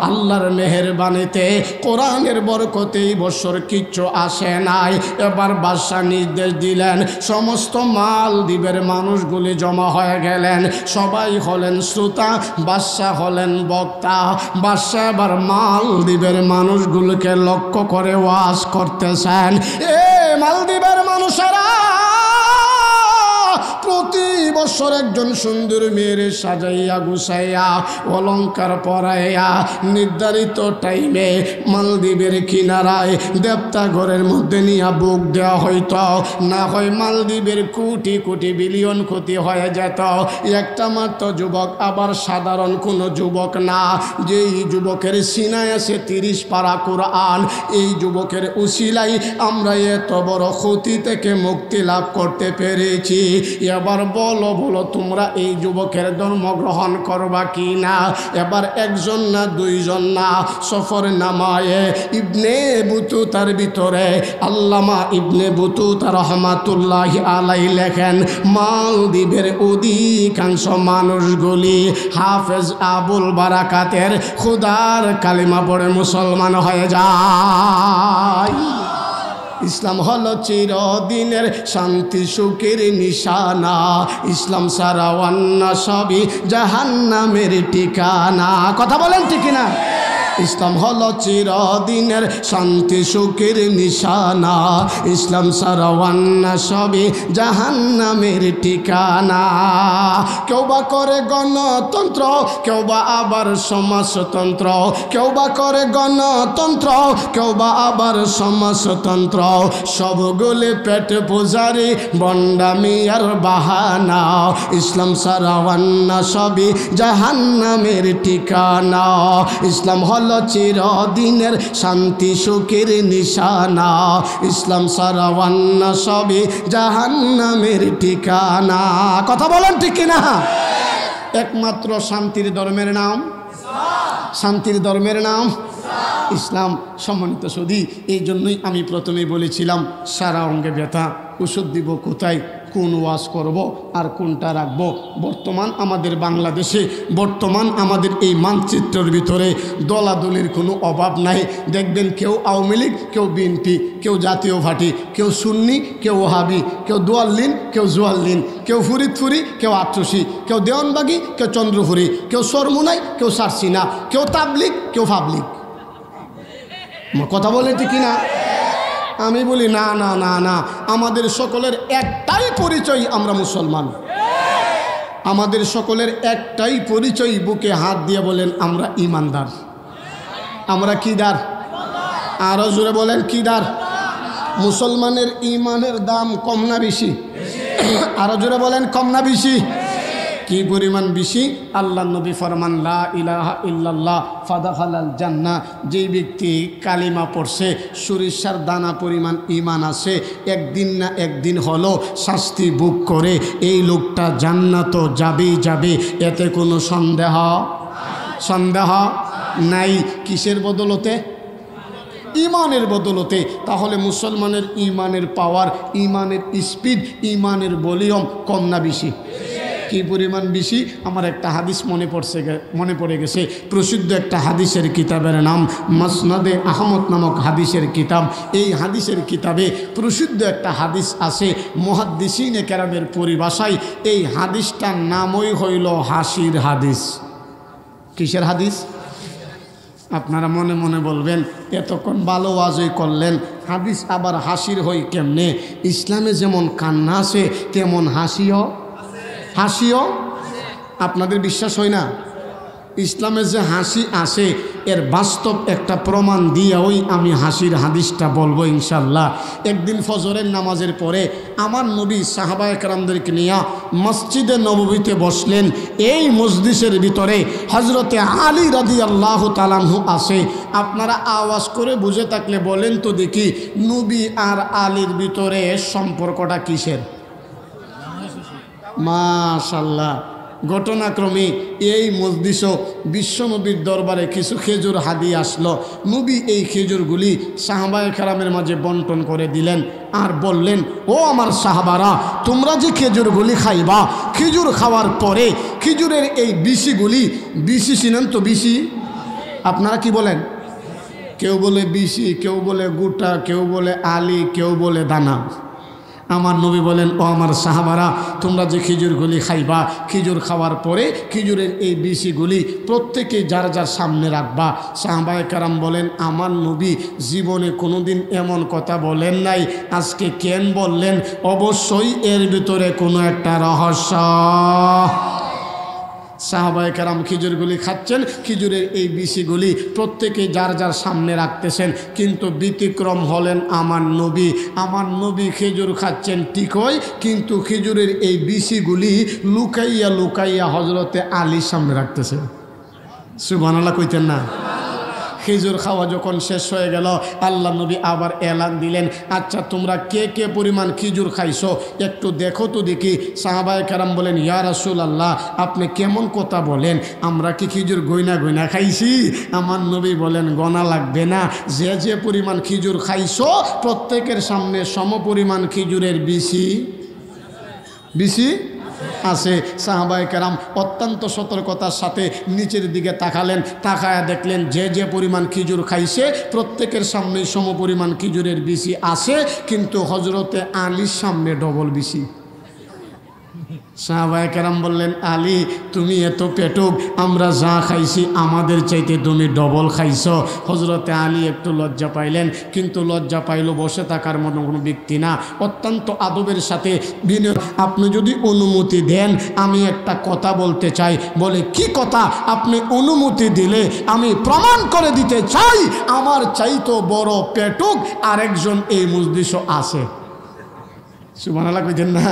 আল্লাহর মেহেরবানিতে কোরআনের বরকতে এই বছর কিচ্ছু আসে নাই। এবার বাদশা নির্দেশ দিলেন, সমস্ত মালদ্বীপের মানুষগুলি জমা হয়ে গেলেন, সবাই হলেন শ্রোতা, বাদশা হলেন বক্তা। বাদশা এবার মালদ্বীপের মানুষগুলোকে লক্ষ্য করে ওয়াজ করতেছেন, এ মালদ্বীপের মানুষেরা, প্রতি বছর একজন সুন্দর মেয়ের সাজাইয়া গুছাইয়া অলঙ্কার পরাইয়া নির্ধারিত টাইমে মালদ্বীপের কিনারায় দেবতাগড়ের মধ্যে নিয়ে বুক দেওয়া হইত, না হয় মালদ্বীপের কোটি কোটি বিলিয়ন ক্ষতি হয়ে যেত। একটা মাত্র যুবক, আবার সাধারণ কোনো যুবক না, যেই যুবকের সিনায় আছে 30 পারা কোরআন, এই যুবকের উসিলাই আমরা এত বড় ক্ষতি থেকে মুক্তি লাভ করতে পেরেছি। এবার বলো বলো তোমরা এই যুবকের ধর্ম গ্রহণ করবা কি না? এবার একজন না দুইজন না, সফর নামায়ে ইবনে বুতুতার ভিতরে আল্লামা ইবনে বুতুতা রহমাতুল্লাহি আলাইহি লেখেন, মালদ্বীপের অধিকাংশ মানুষগুলি হাফেজ আবুল বারাকাতের খোদার কালিমা পড়ে মুসলমান হয়ে যায়। ইসলাম হলো চিরদিনের শান্তি সুখের নিশানা, ইসলাম সারা ওয়ান্না সবই জাহান্নামের ঠিকানা। কথা বলেন ঠিক না? ইসলাম হলো চিরদিনের শান্তি সুখের নিশানা, ইসলাম সারা ওয়ান্না সবই জাহান্নামের ঠিকানা। কেউ বা করে গণতন্ত্র, কেউ বা আবার সমাজতন্ত্র, কেউ বা করে গণতন্ত্র, কেউ বা আবার সমাজতন্ত্র, সবগুলি পেট পূজারি বন্ডামি আর বাহানা। ইসলাম সারা ওয়ান্না সবই জাহান্নামের ঠিকানা, ইসলাম হলো চিরদিনের শান্তি সুখের নিশানা, ইসলাম সারা ওয়ান্না সবই জাহান্নামের ঠিকানা। কথা বলেন ঠিক কিনা? একমাত্র শান্তির ধর্মের নাম শান্তির ধর্মের নাম ইসলাম। সম্মানিত সুধী, এই জন্যই আমি প্রথমেই বলেছিলাম সারা অঙ্গে ব্যথা, ওষুধ দিব কোথায়, কোন ওয়াজ করব আর কোনটা রাখব। বর্তমান আমাদের বাংলাদেশে, বর্তমান আমাদের এই মানচিত্রের ভিতরে দলাদলির কোনো অভাব নাই। দেখবেন কেউ আওয়ামী লীগ, কেউ বিএনপি, কেউ জাতীয় পার্টি, কেউ সুন্নি, কেউ ওহাবি, কেউ দোয়াল্লিন, কেউ জোয়াল্লিন, কেউ ফরিদপুরি, কেউ আট্রসি, কেউ দেওয়ানবাগি, কেউ চন্দ্রপুরি, কেউ সরমুনাই, কেউ সারসিনা, কেউ তাবলিগ, কেউ পাবলিক। কথা বলে ঠিক না? আমি বলি না না না না, আমাদের সকলের একটাই পরিচয়, আমরা মুসলমান। আমাদের সকলের একটাই পরিচয়, বুকে হাত দিয়ে বলেন আমরা ইমানদার। আমরা কিদার? আরো জোরে বলেন কিদার? মুসলমানের ইমানের দাম কম না বেশি? আরো জোরে বলেন কম না বেশি? কি পরিমাণ বেশি? আল্লাহ নবী ফরমান লা ইলাহা ইল্লাল্লাহ ফাদাখালাল জান্নাহ। যেই ব্যক্তি কালিমা পড়ছে, সরিষার দানা পরিমাণ ঈমান আছে, একদিন না একদিন হলো শাস্তি ভোগ করে এই লোকটা জান্নাত যাবেই যাবে, এতে কোনো সন্দেহ নাই। কিসের বদলতে? ইমানের বদলতে। তাহলে মুসলমানের ইমানের পাওয়ার, ইমানের স্পিড, ইমানের ভলিউম কম না বেশি? কি পরিমাণ বেশি? আমার একটা হাদিস মনে পড়ে গেছে। প্রসিদ্ধ একটা হাদিসের কিতাবের নাম মাসনাদে আহমদ নামক হাদিসের কিতাব। এই হাদিসের কিতাবে প্রসিদ্ধ একটা হাদিস আছে, মুহাদ্দিসিনে কেরামের পরিভাষায় এই হাদিসটার নামই হইল হাসির হাদিস। কিসের হাদিস? আপনারা মনে মনে বলবেন এতক্ষণ ভালো ওয়াজই করলেন, হাদিস আবার হাসির হই কেমনে? ইসলামে যেমন কান্না আছে তেমন হাসিও। আপনাদের বিশ্বাস হয় না? ইসলামে যে হাসি আসে এর বাস্তব একটা প্রমাণ দিয়ে ওই আমি হাসির হাদিসটা বলবো ইনশাল্লাহ। একদিন ফজরের নামাজের পরে আমার নবী সাহাবায়ে কেরামদেরকে নিয়ে মসজিদে নববীতে বসলেন। এই মজলিসের ভিতরে হজরতে আলী রাদিয়াল্লাহু তাআলা আনহু আছে। আপনারা আওয়াজ করে বুঝে থাকলে বলেন তো দেখি, নবী আর আলীর ভিতরে সম্পর্কটা কিসের? মাশাআল্লাহ। ঘটনাক্রমে এই মজলিসও বিশ্বনবীর দরবারে কিছু খেজুর হাদিয়া আসলো। নবী এই খেজুরগুলি সাহাবায়ে কেরামের মাঝে বন্টন করে দিলেন আর বললেন, ও আমার সাহাবারা, তোমরা যে খেজুরগুলি খাইবা, খেজুর খাওয়ার পরে খেজুরের এই বিচিগুলি, বিচি চিনেন তো? বিচি আপনারা কি বলেন? কেউ বলে বিচি, কেউ বলে গোটা, কেউ বলে আলি, কেউ বলে দানা। আমার নবী বলেন, ও আমার সাহাবারা, তোমরা যে খেজুরগুলি খাইবা, খেজুর খাওয়ার পরে খেজুরের এই বিচিগুলি প্রত্যেকে যার যার সামনে রাখবা। সাহাবায়ে কেরাম বলেন, আমার নবী জীবনে কোনোদিন এমন কথা বলেন নাই, আজকে কেন বললেন? অবশ্যই এর ভিতরে কোনো একটা রহস্য। সাহাবায়ে কেরাম খেজুরগুলি খাচ্ছেন, খেজুরের এই বিচিগুলি প্রত্যেকে যার যার সামনে রাখতেছেন, কিন্তু ব্যতিক্রম হলেন আমার নবী। আমার নবী খেজুর খাচ্ছেন ঠিকই, কিন্তু খেজুরের এই বিচিগুলি লুকাইয়া লুকাইয়া হজরতে আলীর সামনে রাখতেছে। সুবহানাল্লাহ কইতেন না? খেজুর খাওয়া যখন শেষ হয়ে গেল, আল্লাহ নবী আবার এলান দিলেন, আচ্ছা তোমরা কে কে পরিমাণ খেজুর খাইছো একটু দেখো তো দেখি। সাহাবায়ে কেরাম বলেন, ইয়া রাসূলুল্লাহ, আপনি কেমন কথা বলেন? আমরা কি খেজুর গয়না গয়না খাইছি? আমার নবী বলেন, গণা লাগবে না, যে যে পরিমাণ খেজুর খাইছো প্রত্যেকের সামনে সম পরিমাণ খেজুরের বিচি আছে। সাহাবায়ে কেরাম অত্যন্ত সতর্কতার সাথে নিচের দিকে তাকালেন, তাকায়া দেখলেন যে যে পরিমাণ খেজুর খাইছে প্রত্যেকের সামনে সম পরিমাণ খেজুরের বিচি আছে, কিন্তু হজরতে আলীর সামনে ডবল বিচি। সাহাবায়ে কেরাম বললেন, আলী তুমি এত পেটুক, আমরা যা খাইছি আমাদের চাইতে তুমি ডবল খাইছ। হজরতে আলী একটু লজ্জা পাইলেন, কিন্তু লজ্জা পাইল বসে থাকার মতো কোনো ব্যক্তি না। অত্যন্ত আদবের সাথে, আপনি যদি অনুমতি দেন আমি একটা কথা বলতে চাই। বলে, কি কথা? আপনি অনুমতি দিলে আমি প্রমাণ করে দিতে চাই আমার চাইতো বড় পেটুক আরেকজন এই মজলিসও আছে। সুবহানাল্লাহ কইতেন না?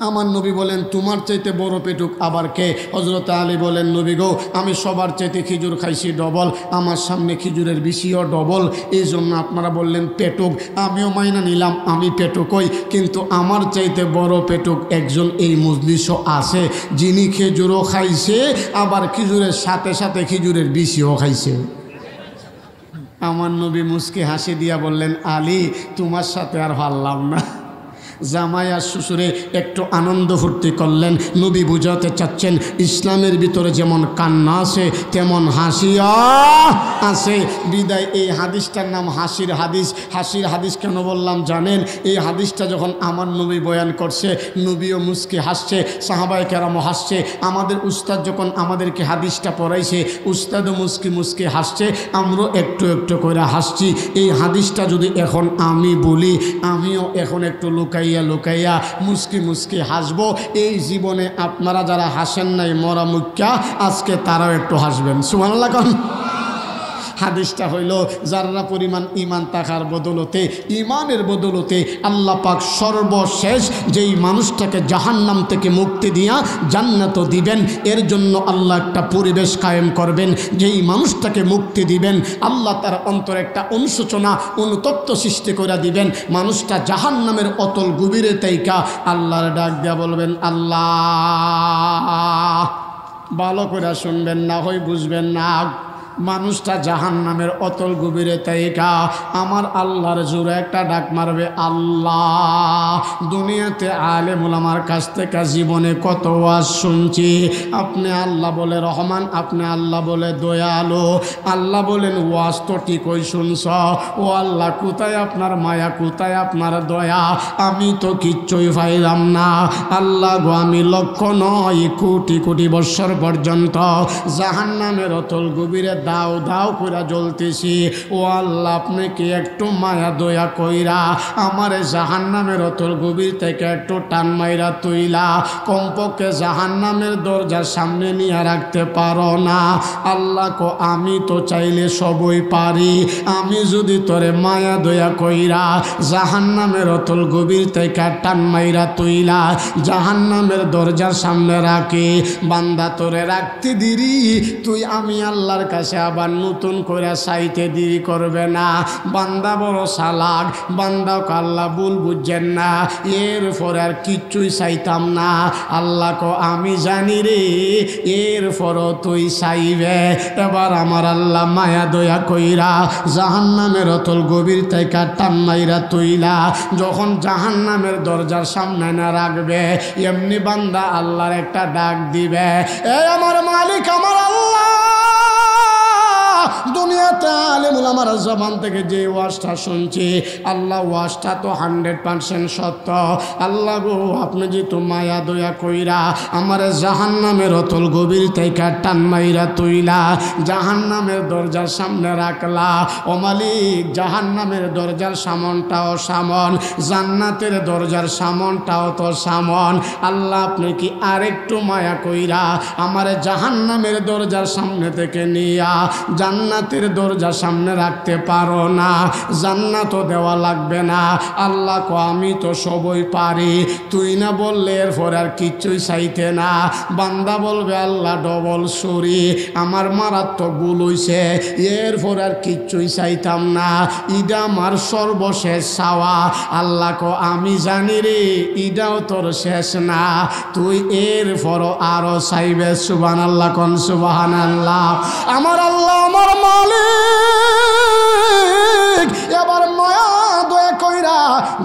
আমার নবী বলেন তোমার চাইতে বড় পেটুক আবার কে? হযরত আলী বলেন নবী গো আমি সবার চাইতে খেজুর খাইছি ডবল, আমার সামনে খেজুরের বিশিও ডবল, এই জন্য আপনারা বললেন পেটুক। আমিও মাইনা নিলাম আমি পেটুকই, কিন্তু আমার চাইতে বড় পেটুক একজন এই মজলিসও আছে যিনি খেজুরও খাইছে আবার খেজুরের সাথে সাথে খেজুরের বিশিও খাইছে। আমার নবী মুস্কি হাসি দিয়া বললেন আলী তোমার সাথে আর পারলাম না। জামাই আর শ্বশুরে একটু আনন্দ ফুর্তি করলেন। নবী বুঝাতে চাচ্ছেন ইসলামের ভিতরে যেমন কান্না আছে তেমন হাসিও আছে। বিদায় এই হাদিসটার নাম হাসির হাদিস। হাসির হাদিস কেন বললাম জানেন? এই হাদিসটা যখন আমার নবী বয়ান করছে নবীও মুস্কি হাসছে, সাহাবায়ে কেরামও হাসছে। আমাদের উস্তাদ যখন আমাদেরকে হাদিসটা পড়াইছে উস্তাদও মুস্কি মুস্কি হাসছে, আমরাও একটু একটু করে হাসছি। এই হাদিসটা যদি এখন আমি বলি আমিও এখন একটু লুকাইয়া লুকাইয়া মুস্কি মুস্কি হাসবো। এই জীবনে আপনারা যারা হাসেন নাই মরা মুখ্যা আজকে তারাও একটু হাসবেন। সুবহানাল্লাহ। হাদিসটা হইল যারা পরিমাণ ইমান থাকার বদলতে, ইমানের বদলতে আল্লাহ পাক সর্বশেষ যেই মানুষটাকে জাহান্নাম থেকে মুক্তি দিয়া জান্নাত দিবেন, এর জন্য আল্লাহ একটা পরিবেশ কায়েম করবেন। যেই মানুষটাকে মুক্তি দিবেন আল্লাহ তার অন্তরে একটা অনুশোচনা অনুতপ্ত সৃষ্টি করে দিবেন। মানুষটা জাহান্নামের অতল গভীরে তাইকা আল্লাহর ডাক দিয়া বলবেন আল্লাহ। ভালো করে শুনবেন না হয় বুঝবেন না। মানুষটা জাহান্নামের অতল গভীরে তাইকা আমার আল্লাহর জোরে একটা ডাক মারবে আল্লাহ। দুনিয়াতে আলেম ওলামার কাছ থেকে জীবনে কত ওয়াজ শুনছি, আপনি আল্লাহ বলে রহমান, আপনি আল্লাহ বলে দয়ালু, আল্লাহ বলেন ওয়াজ তো ঠিকই শুনছ, ও আল্লাহ কোথায় আপনার মায়া, কোথায় আপনার দয়া? আমি তো কিচ্ছুই পাইলাম না। আল্লাহ গো আমি লক্ষ নয় কোটি কোটি বৎসর পর্যন্ত জাহান্নামের অতল গভীরে দাও দাও কইরা জ্বলতেছি। ও আল্লাহ আপনি কি একটু মায়া দয়া কইরা আমারে জাহান্নামের অতল গভীর থেকে একটু টান মাইরা তুইলা কমপক্ষে জাহান্নামের দরজার সামনে নিয়ে রাখতে পারো না? আল্লাহ কো আমি তো চাইলে সবই পারি। আমি যদি তোরে মায়া দয়া কইরা জাহান্নামের অতল গভীর থেকে টান মাইরা তুইলা জাহান্নামের দরজার সামনে রাখি, বান্দা তোরে রাখতে দিরি তুই আমি আল্লাহর কাছে আবার নতুন করে চাইতে দেরি করবে না। বান্দা বড় চালাক, বান্দাও আল্লাহ ভুল বুঝছেন না, এরপর আর কিচ্ছুই চাইতাম না। আল্লাহ কো আমি জানি রে এরপরও তুই চাইবে। এবার আমার আল্লাহ মায়া দয়া কইরা জাহান্নামের অতল গভীর থেকে টান মাইরা তুইলা যখন জাহান্নামের দরজার সামনে না রাখবে এমনি বান্দা আল্লাহর একটা ডাক দিবে, এ আমার মালিক আমার আল্লাহ। দুনিয়াতে আলেম ওলামার জবান থেকে যে ওয়াজটা শুনছি আল্লাহ ওয়াজটা তো 100% সত্য। আল্লাহ গো আপনি যেহেতু মায়া দয়া কইরা আমার জাহান্নামের অতল গভীর থেকে টান মাইরা তুইলা জাহান্নামের দরজার সামনে রাখলা, ও মালিক জাহান্নামের দরজার সামনটাও সামন, জান্নাতের দরজার সামনটাও তো সামন। আল্লাহ আপনি কি আরেকটু মায়া কইরা আমার জাহান্নামের দরজার সামনে থেকে নিয়া জান্নাতের দরজা সামনে রাখতে পারো না? জান্নাতও দেওয়া লাগবে না। আল্লাহ কো আমি তো সবই পারি, তুই না বললে এরপর আর কিচ্ছুই চাইতে না। বান্দা বলবে আল্লাহ ডবল সরি, আমার মারাত্মক ভুল হইছে, এরপর আর কিচ্ছুই চাইতাম না, ইডা আমার সর্বশেষ চাওয়া। আল্লাহ কো আমি জানি রে ইডাও তোর শেষ না, তুই এরপরও আরো চাইবে। সুবহানাল্লাহ কোন সুবহানাল্লাহ। আমার আল্লাহ আমার মালিক এবার মায়া দয়া কইরা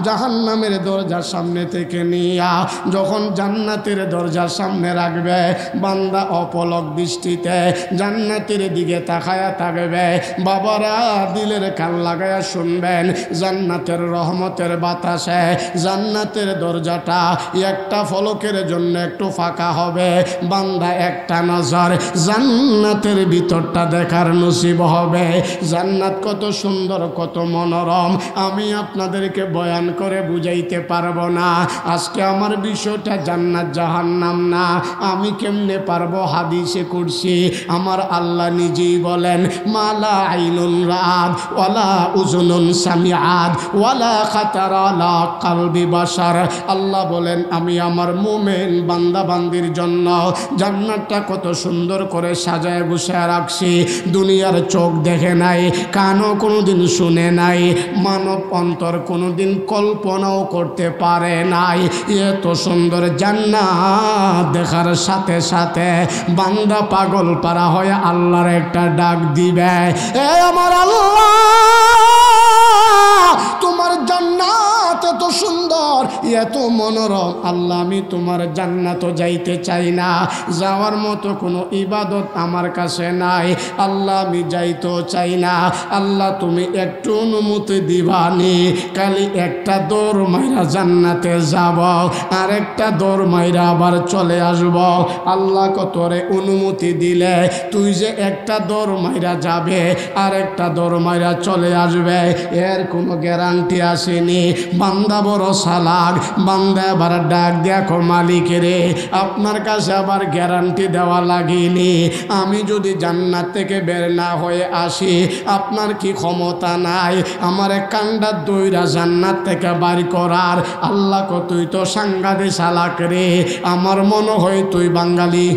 জাহান্নামের দরজার সামনে থেকে নিয়া যখন জান্নাতের দরজার সামনে রাখবে বান্দা অপলক দৃষ্টিতে জান্নাতের দিকে তাকায়া থাকবে। বাবারা দিলের কান লাগায়া শুনবেন, জান্নাতের রহমতের বাতাসে জান্নাতের দরজাটা একটা ফলকের জন্য একটু ফাঁকা হবে। বান্দা একটা নজর জান্নাতের ভিতরটা দেখার নসিব হবে। জান্নাত কত সুন্দর কত মনোরম আমি আপনার আপনাদেরকে বয়ান করে বুঝাইতে পারবো না। আজকে আমার বিষয়টা জান্নাত জাহান্নাম না, আমি কেমনে পারবো? হাদিসে কুরসি আমার আল্লাহ নিজেই বলেন, মালা আইনুন রাত ওয়ালা উজুনুন সামিআত ওয়ালা খাতারা আলা কলবি বাশার। আল্লাহ বলেন, আমি আমার মুমিন বান্দা বান্দির জন্য জান্নাতটা কত সুন্দর করে সাজায় গুছায় রাখছি। দুনিয়ার চোখ দেখে নাই, কানও কোনোদিন শুনে নাই, মানব অন্তর কোনোদিন কল্পনাও করতে পারে নাই। এত সুন্দর জান্নাত দেখার সাথে সাথে বান্দা পাগল পারা হয়ে আল্লাহর একটা ডাক দিবে, এ আমার আল্লাহ, তোমার জান্নাত এত সুন্দর, এত মনোরম, আল্লাহ আমি তোমার জান্নাতও যাইতে চাই না, যাওয়ার মতো কোনো ইবাদত আমার কাছে নাই, আল্লাহ আমি যাইতেও চাই না, আল্লাহ তুমি একটু অনুমতি দিবানি, খালি একটা দৌড় মাইরা জান্নাতে যাব, আর একটা দৌড় মাইরা আবার চলে আসব। আল্লাহ কতরে অনুমতি দিলে তুই যে একটা দৌড় মাইরা যাবে আর একটা দৌড় মাইরা চলে আসবে, এর কোনো গ্যারান্টি আসেনি। বান্দা বড় সালাক, বান্দা আবার ডাক দেখো মালিক রে, আপনার কাছে আবার গ্যারান্টি দেওয়া লাগেনি, আমি যদি জান্নাত থেকে বের না হয়ে আসি আপনার কি ক্ষমতা নাই আমার কান্ডার দইরা জান্নাত থেকে বাড়ি করার? আল্লাহ কো তুই তো সাংঘাতিক সালাক রে, আমার মনে হয় তুই বাঙালি,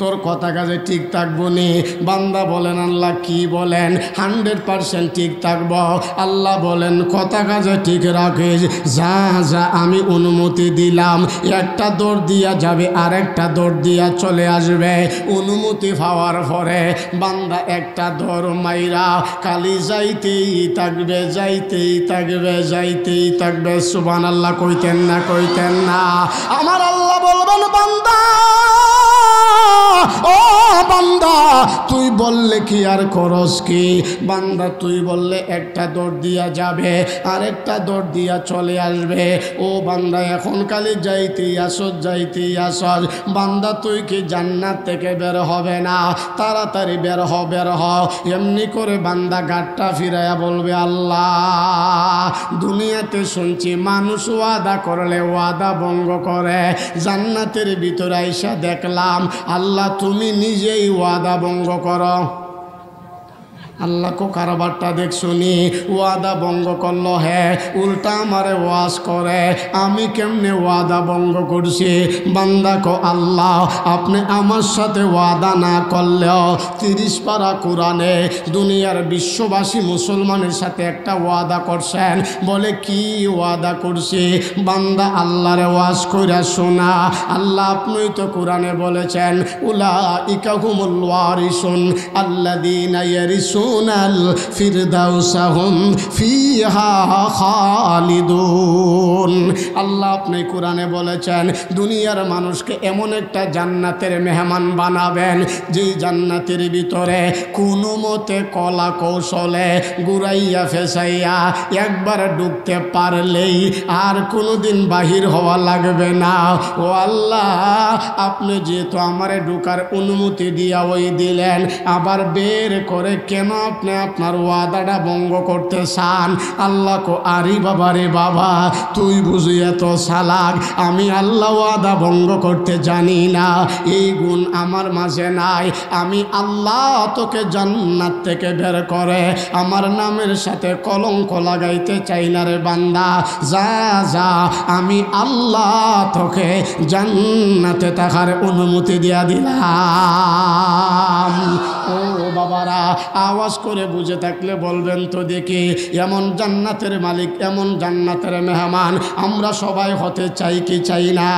তোর কথা কাজে ঠিক থাকবো নি। বান্দা বলেন, আল্লাহ কি বলেন? 100% ঠিক থাকবো। আল্লাহ বলেন, কথা কাজে ঠিক রাখিস, যা যা আমি অনুমতি দিলাম, একটা দৌড় দিয়া যাবে আর একটা দৌড় দিয়া চলে আসবে। অনুমতি পাওয়ার পরে বান্দা একটা দৌড় মাইরা খালি যাইতেই থাকবে, যাইতেই থাকবে, যাইতেই থাকবে। সুবহানাল্লাহ কইতেন না, কইতেন না? আমার আল্লাহ বলবেন, বান্দা ও বান্দা তুই বললে কি আর করস কি? বান্দা তুই বললে একটা দৌড় দিয়া যাবে আর একটা দৌড় দিয়া চলে আসবে। ও বান্দা এখন খালি যাইতেই আসস, যাইতেই আসস। বান্দা তুই কি জান্নাত থেকে বের হবে না? তাড়াতাড়ি বের হ, বের হ। এমনি করে বান্দা গাটটা ফিরাইয়া বলবে, আল্লাহ দুনিয়াতে শুনছি মানুষ ওয়াদা করলে ওয়াদা ভঙ্গ করে, জান্নাতের ভিতরে আইসা দেখলাম আল্লাহ তুমি নিজেই ওয়াদা ভঙ্গ করো। আল্লাহ কো কারবারটা দেখ শুনি, ওয়াদা ভঙ্গ করলো, হ্যাঁ উল্টা আমারে ওয়াজ করে, আমি কেমনে ওয়াদা ভঙ্গ করছি? বান্দা কো আল্লাহ আপনি আমার সাথে ওয়াদা না করলেও 30 পারা কোরআনে দুনিয়ার বিশ্ববাসী মুসলমানের সাথে একটা ওয়াদা করছেন। বলে কি ওয়াদা করছি? বান্দা আল্লাহরে ওয়াজ কইরা শোনা, আল্লাহ আপনি তো কোরআনে বলেছেন, উলাইকা হুমুল ওয়ারিসুন আল্লাযীনা ইয়ারিসুন ফিরদাউসা হুম ফিহা খালিদুন। আল্লাহ আপনি কোরআনে বলেছেন দুনিয়ার মানুষকে এমন একটা জান্নাতের মেহমান বানাবেন, যেই জান্নাতের ভিতরে কোনো মতে কলা কৌশলে গুড়াইয়া ফেসাইয়া একবার ঢুকতে পারলেই আর কোনোদিন বাহির হওয়া লাগবে না। ও আল্লাহ আপনি যেহেতু আমারে ঢুকার অনুমতি দিয়া ওই দিলেন, আবার বের করে কেন আপনি আপনার ওয়াদাটা ভঙ্গ করতে চান? আল্লাহ কো আরে বাবা রে বাবা, তুই বুঝি এত চালাক, আমি আল্লাহ ওয়াদা ভঙ্গ করতে জানি না, এই গুণ আমার মাঝে নাই। আমি আল্লাহ তোকে জান্নাত থেকে বের করে আমার নামের সাথে কলঙ্ক লাগাইতে চাই না রে বান্দা, যা যা আমি আল্লাহ তোকে জান্নাতে থাকার অনুমতি দিয়া দিলাম। ও বাবারা আওয়াজ করে বুঝে থাকলে বলবেন তো দেখি, এমন জান্নাতের মালিক, এমন জান্নাতের মেহমান আমরা সবাই হতে চাই কি চাই না?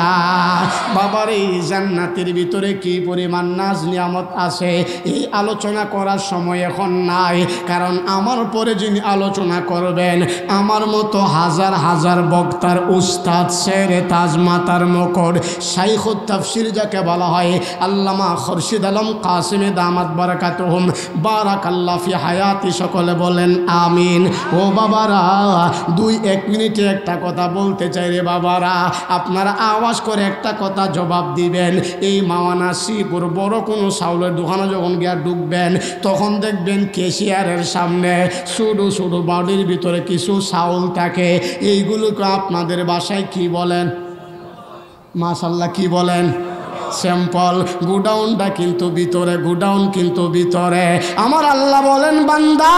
বাবার এই জান্নাতের ভিতরে কি পরিমাণ নাজ নিয়ামত আছে এই আলোচনা করার সময় এখন নাই, কারণ আমার পরে যিনি আলোচনা করবেন আমার মতো হাজার হাজার বক্তার উস্তাদ, শেরে তাজ, মাতার মুকুট, শাইখুত তাফসীর যাকে বলা হয়, আল্লামা খুরশিদ আলম কাসিমি দামাত বারাকাতুহু বারাকাতুহুম। বারাকাল্লাহু ফি হায়াতি, সকলে বলেন আমিন। ও বাবারা, 2-1 মিনিটে একটা কথা বলতে চাই রে বাবারা, আপনারা আওয়াজ করে একটা কথা জবাব দিবেন। এই মাওয়ানা শ্রীপুর বড় কোনো চাউলের দোকানে যখন গিয়া ঢুকবেন, তখন দেখবেন ক্যাশিয়ারের সামনে ছোটো ছোটো বাড়ির ভিতরে কিছু চাউল থাকে। এইগুলোকে আপনাদের বাসায় কি বলেন? মাশাআল্লাহ, কি বলেন? স্যাম্পল। গোডাউনটা কিন্তু ভিতরে, গোডাউন কিন্তু ভিতরে। আমার আল্লাহ বলেন, বান্দা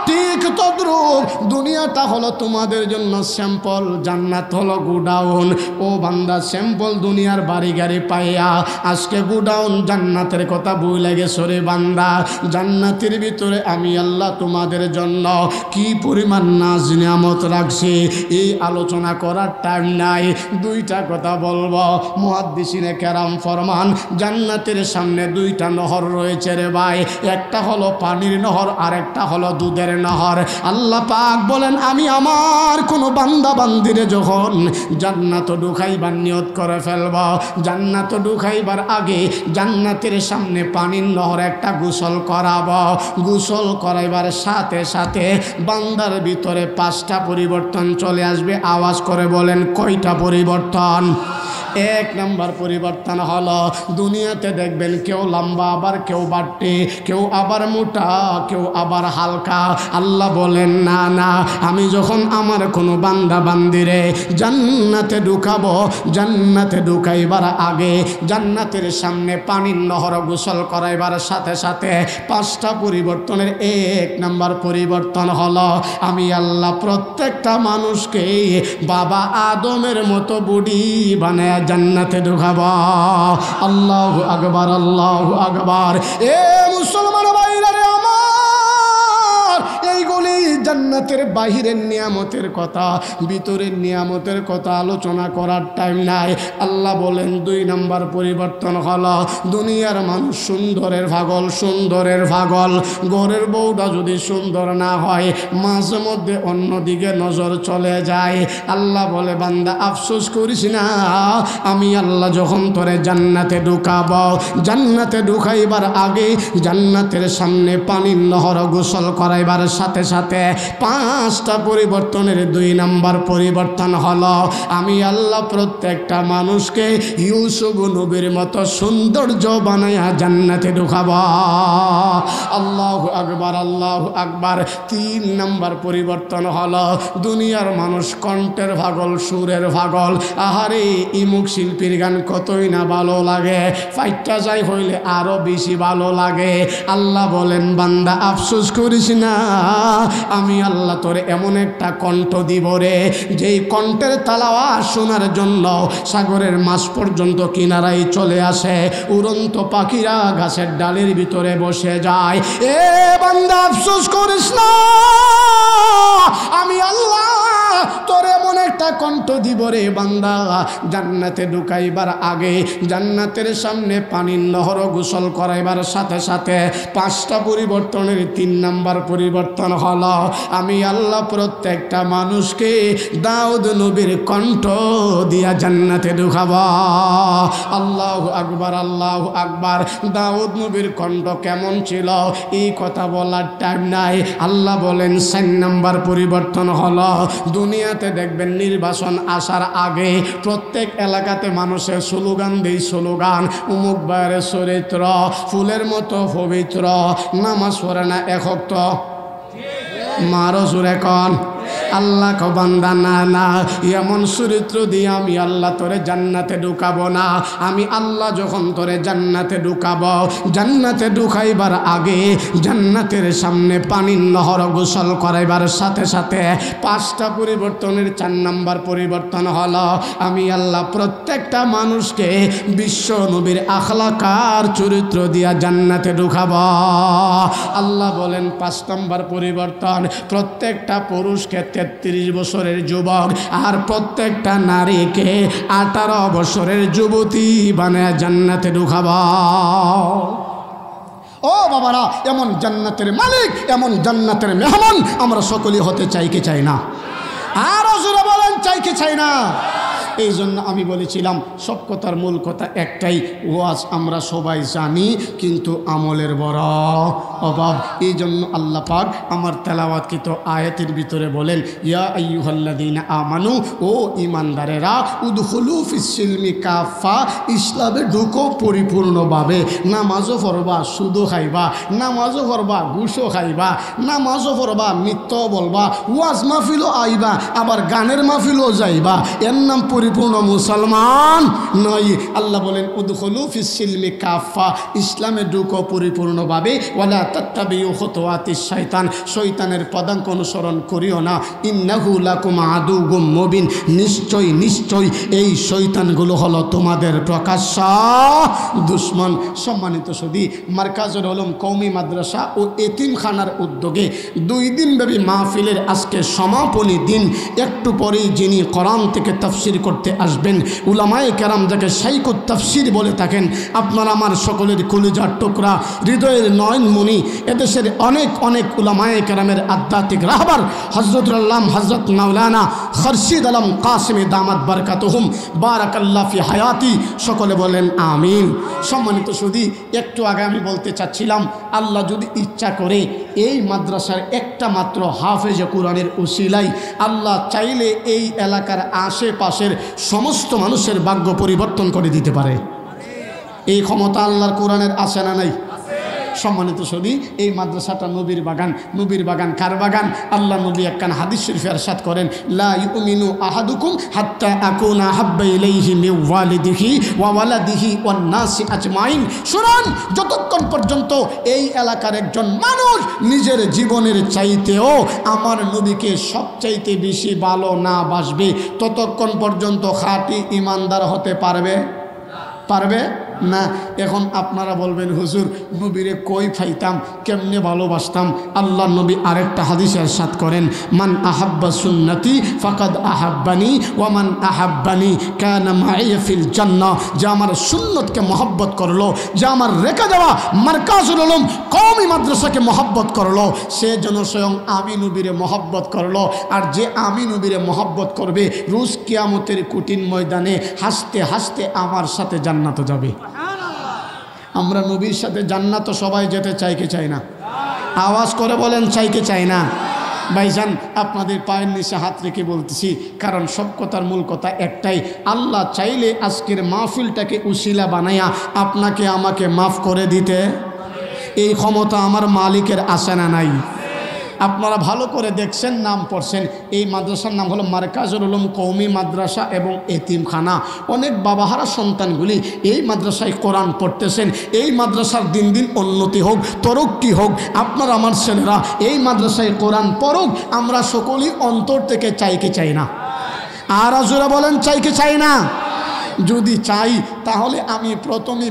ঠিক তদ্রূপ দুনিয়াটা হলো তোমাদের জন্য স্যাম্পল, জান্নাত হলো গোডাউন। ও বান্দা, স্যাম্পল দুনিয়ার বাড়ি গাড়ি পাইয়া আজকে গোডাউন জান্নাতের কথা ভুলে গেছো রে বান্দা। জান্নাতের ভিতরে আমি আল্লাহ তোমাদের জন্য কি পরিমাণ নাজ নিয়ামত রাখছি, এই আলোচনা করার টাইম নাই। 2টা কথা বলবো। মুহাদ্দিসিনে কেরাম ফরমান, জান্নাতের সামনে 2টা নহর রয়েছে রে ভাই। একটা হলো পানির নহর, আর একটা হলো দুধের নহর। আল্লাহ পাক বলেন, আমি আমার কোনো বান্দা বান্দিরে যখন জান্নাত ঢুকাইবার নিয়ত করে ফেলব, জান্নাত ঢুকাইবার আগে জান্নাতের সামনে পানির নহর একটা গোসল করাবো। গোসল করাইবার সাথে সাথে বান্দার ভিতরে 5টা পরিবর্তন চলে আসবে। আওয়াজ করে বলেন, কয়টা পরিবর্তন? 1 নম্বর পরিবর্তন হলো, দুনিয়াতে দেখবেন কেউ লম্বা, আবার কেউ বাট্টি, কেউ আবার মোটা, কেউ আবার হালকা। আল্লাহ বলেন, না না, আমি যখন আমার কোনো বান্দা বান্দিরে জান্নাতে ঢুকাবো, জান্নাতে ঢুকাইবার আগে জান্নাতের সামনে পানির নহর গোসল করাইবার সাথে সাথে 5টা পরিবর্তনের 1 নম্বর পরিবর্তন হলো, আমি আল্লাহ প্রত্যেকটা মানুষকে বাবা আদমের মতো বুড়ি বানায় জান্নাতে ঢুকাবো। আল্লাহু আকবার, আল্লাহু আকবার। এ মুসলমান ভাইরা রে আমার, এইগুলি জান্নাতের বাহিরের নিয়ামতের কথা, ভিতরের নিয়ামতের কথা আলোচনা করার টাইম নাই। আল্লাহ বলেন, 2 নম্বর পরিবর্তন হলো, দুনিয়ার মানুষ সুন্দরের পাগল, সুন্দরের পাগল। ঘরের বউটা যদি সুন্দর না হয়, মাঝে মধ্যে অন্যদিকে নজর চলে যায়। আল্লাহ বলে, বান্দা আফসোস করিস না, আমি আল্লাহ যখন তোরে জান্নাতে ঢুকাবো, জান্নাতে ঢুকাইবার আগে জান্নাতের সামনে পানির নহর গোসল করাইবার সাথে সাথে 5টা পরিবর্তনের 2 নম্বর পরিবর্তন হলো, আমি আল্লাহ প্রত্যেকটা মানুষকে ইউসুফ নবীর মতো সৌন্দর্য বানায়া জান্নাতে ঢুকাবো। আল্লাহু আকবার, আল্লাহু আকবার। 3 নম্বর পরিবর্তন হলো, দুনিয়ার মানুষ কণ্ঠের পাগল, সুরের পাগল। আহারে, ইমুক শিল্পীর গান কতই না ভালো লাগে, ফাইটটা যাই হইলে আরো বেশি ভালো লাগে। আল্লাহ বলেন, বান্দা আফসোস করিস না, আমি আল্লাহ তোরে এমন একটা কণ্ঠ দিব রে, যেই কণ্ঠের তালাওয়াত শোনার জন্য সাগরের মাছ পর্যন্ত কিনারায় চলে আসে, উড়ন্ত পাখিরা গাছের ডালের ভিতরে বসে যায়। এ বান্দা আফসোস করিস না, আমি আল্লাহ তোর এমন একটা কণ্ঠ দিব রে বান্দা, জান্নাতে ঢুকাইবার আগে জান্নাতের সামনে পানির নহর গোসল করাইবার সাথে সাথে 5টা পরিবর্তনের 3 নম্বর পরিবর্তন হলো, আমি আল্লাহ প্রত্যেকটা মানুষকে দাউদ নবীর কণ্ঠ দিয়া জান্নাতে ঢুকাবো। আল্লাহু আকবার, আল্লাহু আকবার। দাউদ নবীর কণ্ঠ কেমন ছিল এই কথা বলার টাইম নাই। আল্লাহ বলেন, 4 নম্বর পরিবর্তন হলো, দুনিয়াতে দেখবেন নির্বাচন আসার আগে প্রত্যেক এলাকাতে মানুষের স্লোগান দেই, স্লোগান, উমুক বাইরের চরিত্র ফুলের মতো পবিত্র, নামাজ পড়ে না একক তো মারো জুড়ে কন আল্লাহ কো বান্দা, না না, এমন চরিত্র দিয়ে আমি আল্লাহ তোরে জান্নাতে ঢুকাবো না। আমি আল্লাহ যখন তোরে জান্নাতে ঢুকাবো, জান্নাতে ঢুকাইবার আগে জান্নাতের সামনে পানির নহর গোসল করাইবার সাথে সাথে 5টা পরিবর্তনের 4 নম্বর পরিবর্তন হলো, আমি আল্লাহ প্রত্যেকটা মানুষকে বিশ্ব নবীর আখলাকার চরিত্র দিয়া জান্নাতে ঢুকাবো। আল্লাহ বলেন, 5 নম্বর পরিবর্তন, প্রত্যেকটা পুরুষকে 33 বছরের যুবক আর প্রত্যেকটা নারীকে 18 বছরের যুবতী বানায় জান্নাতে ঢুকাবো। ও বাবারা, এমন জান্নাতের মালিক, এমন জান্নাতের মেহমান আমরা সকলেই হতে চাই কি চাই না? আরো জোরে বলেন, চাই কি চাই না? এই জন্য আমি বলেছিলাম সব কথার মূল কথা একটাই, ওয়াজ আমরা সবাই জানি কিন্তু আমলের বড় অভাব। এই জন্য আল্লাহ পাক আমার তেলাওয়াতকৃত আয়াতের ভিতরে বলেন, ইয়া আইয়ুহাল্লাযীনা আমানু, ও ঈমানদারেরা, উদখুলু ফিস-সিলমি কাফা, ইসলামে ঢুকো পরিপূর্ণভাবে। নামাজও পড়বা, সুদও খাইবা, নামাজও পড়বা, ঘুষও খাইবা, নামাজও পড়বা, মিথ্যাও বলবা, ওয়াজ মাহফিলও আইবা, আবার গানের মাহফিলও যাইবা, এর নাম পরিপূর্ণ মুসলমান নয়। আল্লাহ বলেন উদখুলু ফিস-সিলমি কাফা, ইসলামে ঢুকো পরিপূর্ণভাবে। ওয়ালা তাত্তাবিউ খুতুওয়াতিশ শাইতান, শয়তানের পদাঙ্ক অনুসরণ করিও না। ইন্নাহু লাকুম আদুউম মুবিন, নিশ্চয় নিশ্চয় এই শয়তানগুলো হলো তোমাদের প্রকাশ্য দুশমন। সম্মানিত সুধী, মারকাজুল উলুম কওমি মাদ্রাসা ও এতিমখানার উদ্যোগে 2 দিনব্যাপী মাহফিলের আজকে সমাপনী দিন। একটু পরেই যিনি কোরআন থেকে তাফসির করতে আসবেন, উলামায়ে কেরাম যাকে শাইখুত তাফসির বলে থাকেন, আপনারা আমার সকলের কলিজার টুকরা, হৃদয়ের নয়নমণি, এদেশের অনেক অনেক উলামায়ে কেরামের আধ্যাত্মিক রাহবার হযরতুল আল্লাম হযরত মাওলানা খরশিদ আলম কাসেমি দামাত বারকাতুহুম বারাকাল্লাহ ফি হায়াতি, সকলে বলেন আমিন। সম্মানিত সুধী, একটু আগে আমি বলতে চাচ্ছিলাম, আল্লাহ যদি ইচ্ছা করে এই মাদ্রাসার একটা মাত্র হাফেজে কোরআনের উসিলায় আল্লাহ চাইলে এই এলাকার আশেপাশের সমস্ত মানুষের ভাগ্য পরিবর্তন করে দিতে পারে। এই ক্ষমতা আল্লাহর কোরআনের আছে না নাই? সম্মানিত সুধী, এই মাদ্রাসাটা নবীর বাগান। নবীর বাগান কার বাগান? আল্লাহ নবী একখান হাদিস শরীফে ইরশাদ করেন, লা ইউমিনু আহাদুকুম হাত্তা আকুনা হাব্বা ইলাইহি মিন ওয়ালিদিহি ওয়া ওয়ালাদিহি ওয়ান নাসি আজমাইন। শুনুন, যতক্ষণ পর্যন্ত এই এলাকার একজন মানুষ নিজের জীবনের চাইতেও আমার নবীকে সবচাইতে বেশি ভালো না বাসবে, ততক্ষণ পর্যন্ত খাঁটি ঈমানদার হতে পারবে না। এখন আপনারা বলবেন, হুজুর নবীরে কই পাইতাম, কেমনে ভালোবাসতাম? আল্লাহ নবী আরেকটা হাদিসে ইরশাদ করেন, মান আহাব্বা সুন্নতি ফাকাদ আহাব্বানি ওয়া মান আহাব্বানি কানা মাইয়া ফিল জান্নাহ। যে আমার সুন্নতকে মহব্বত করলো, যে আমার রেখে দেওয়া মারকাজুল উলুম কওমি মাদ্রাসাকে মহব্বত করলো, সে যেন স্বয়ং আমি নবীরে মহব্বত করলো। আর যে আমি নবীরে মহব্বত করবে, রোজ কিয়ামতের কঠিন ময়দানে হাসতে হাসতে আমার সাথে জান্নাতে যাবে। আমরা নবীর সাথে জান্নাত সবাই যেতে চাই কি চাই না? আওয়াজ করে বলেন, চাই কি চাই না? ভাইজান, আপনাদের পায়ের নিচে হাত রেখে বলতেছি, কারণ সব কথার মূল কথা একটাই, আল্লাহ চাইলে আজকের মাহফিলটাকে উসিলা বানায়া আপনাকে আমাকে মাফ করে দিতে এই ক্ষমতা আমার মালিকের আছে না নাই? আপনারা ভালো করে দেখছেন, নাম পড়ছেন, এই মাদ্রাসার নাম হলো মারকাজুল উলুম কওমি মাদ্রাসা এবং এতিমখানা। অনেক বাবাহারা সন্তানগুলি এই মাদ্রাসায় কোরআন পড়তেছেন। এই মাদ্রাসার দিন দিন উন্নতি হোক, তরক্কি হোক। আপনার আমার ছেলেরা এই মাদ্রাসায় কোরআন পড়ুক, আমরা সকলেই অন্তর থেকে চাই কি চাই না? আর জোরে বলেন, চাই কি চাই না? যদি চাই তাহলে আমি প্রথমে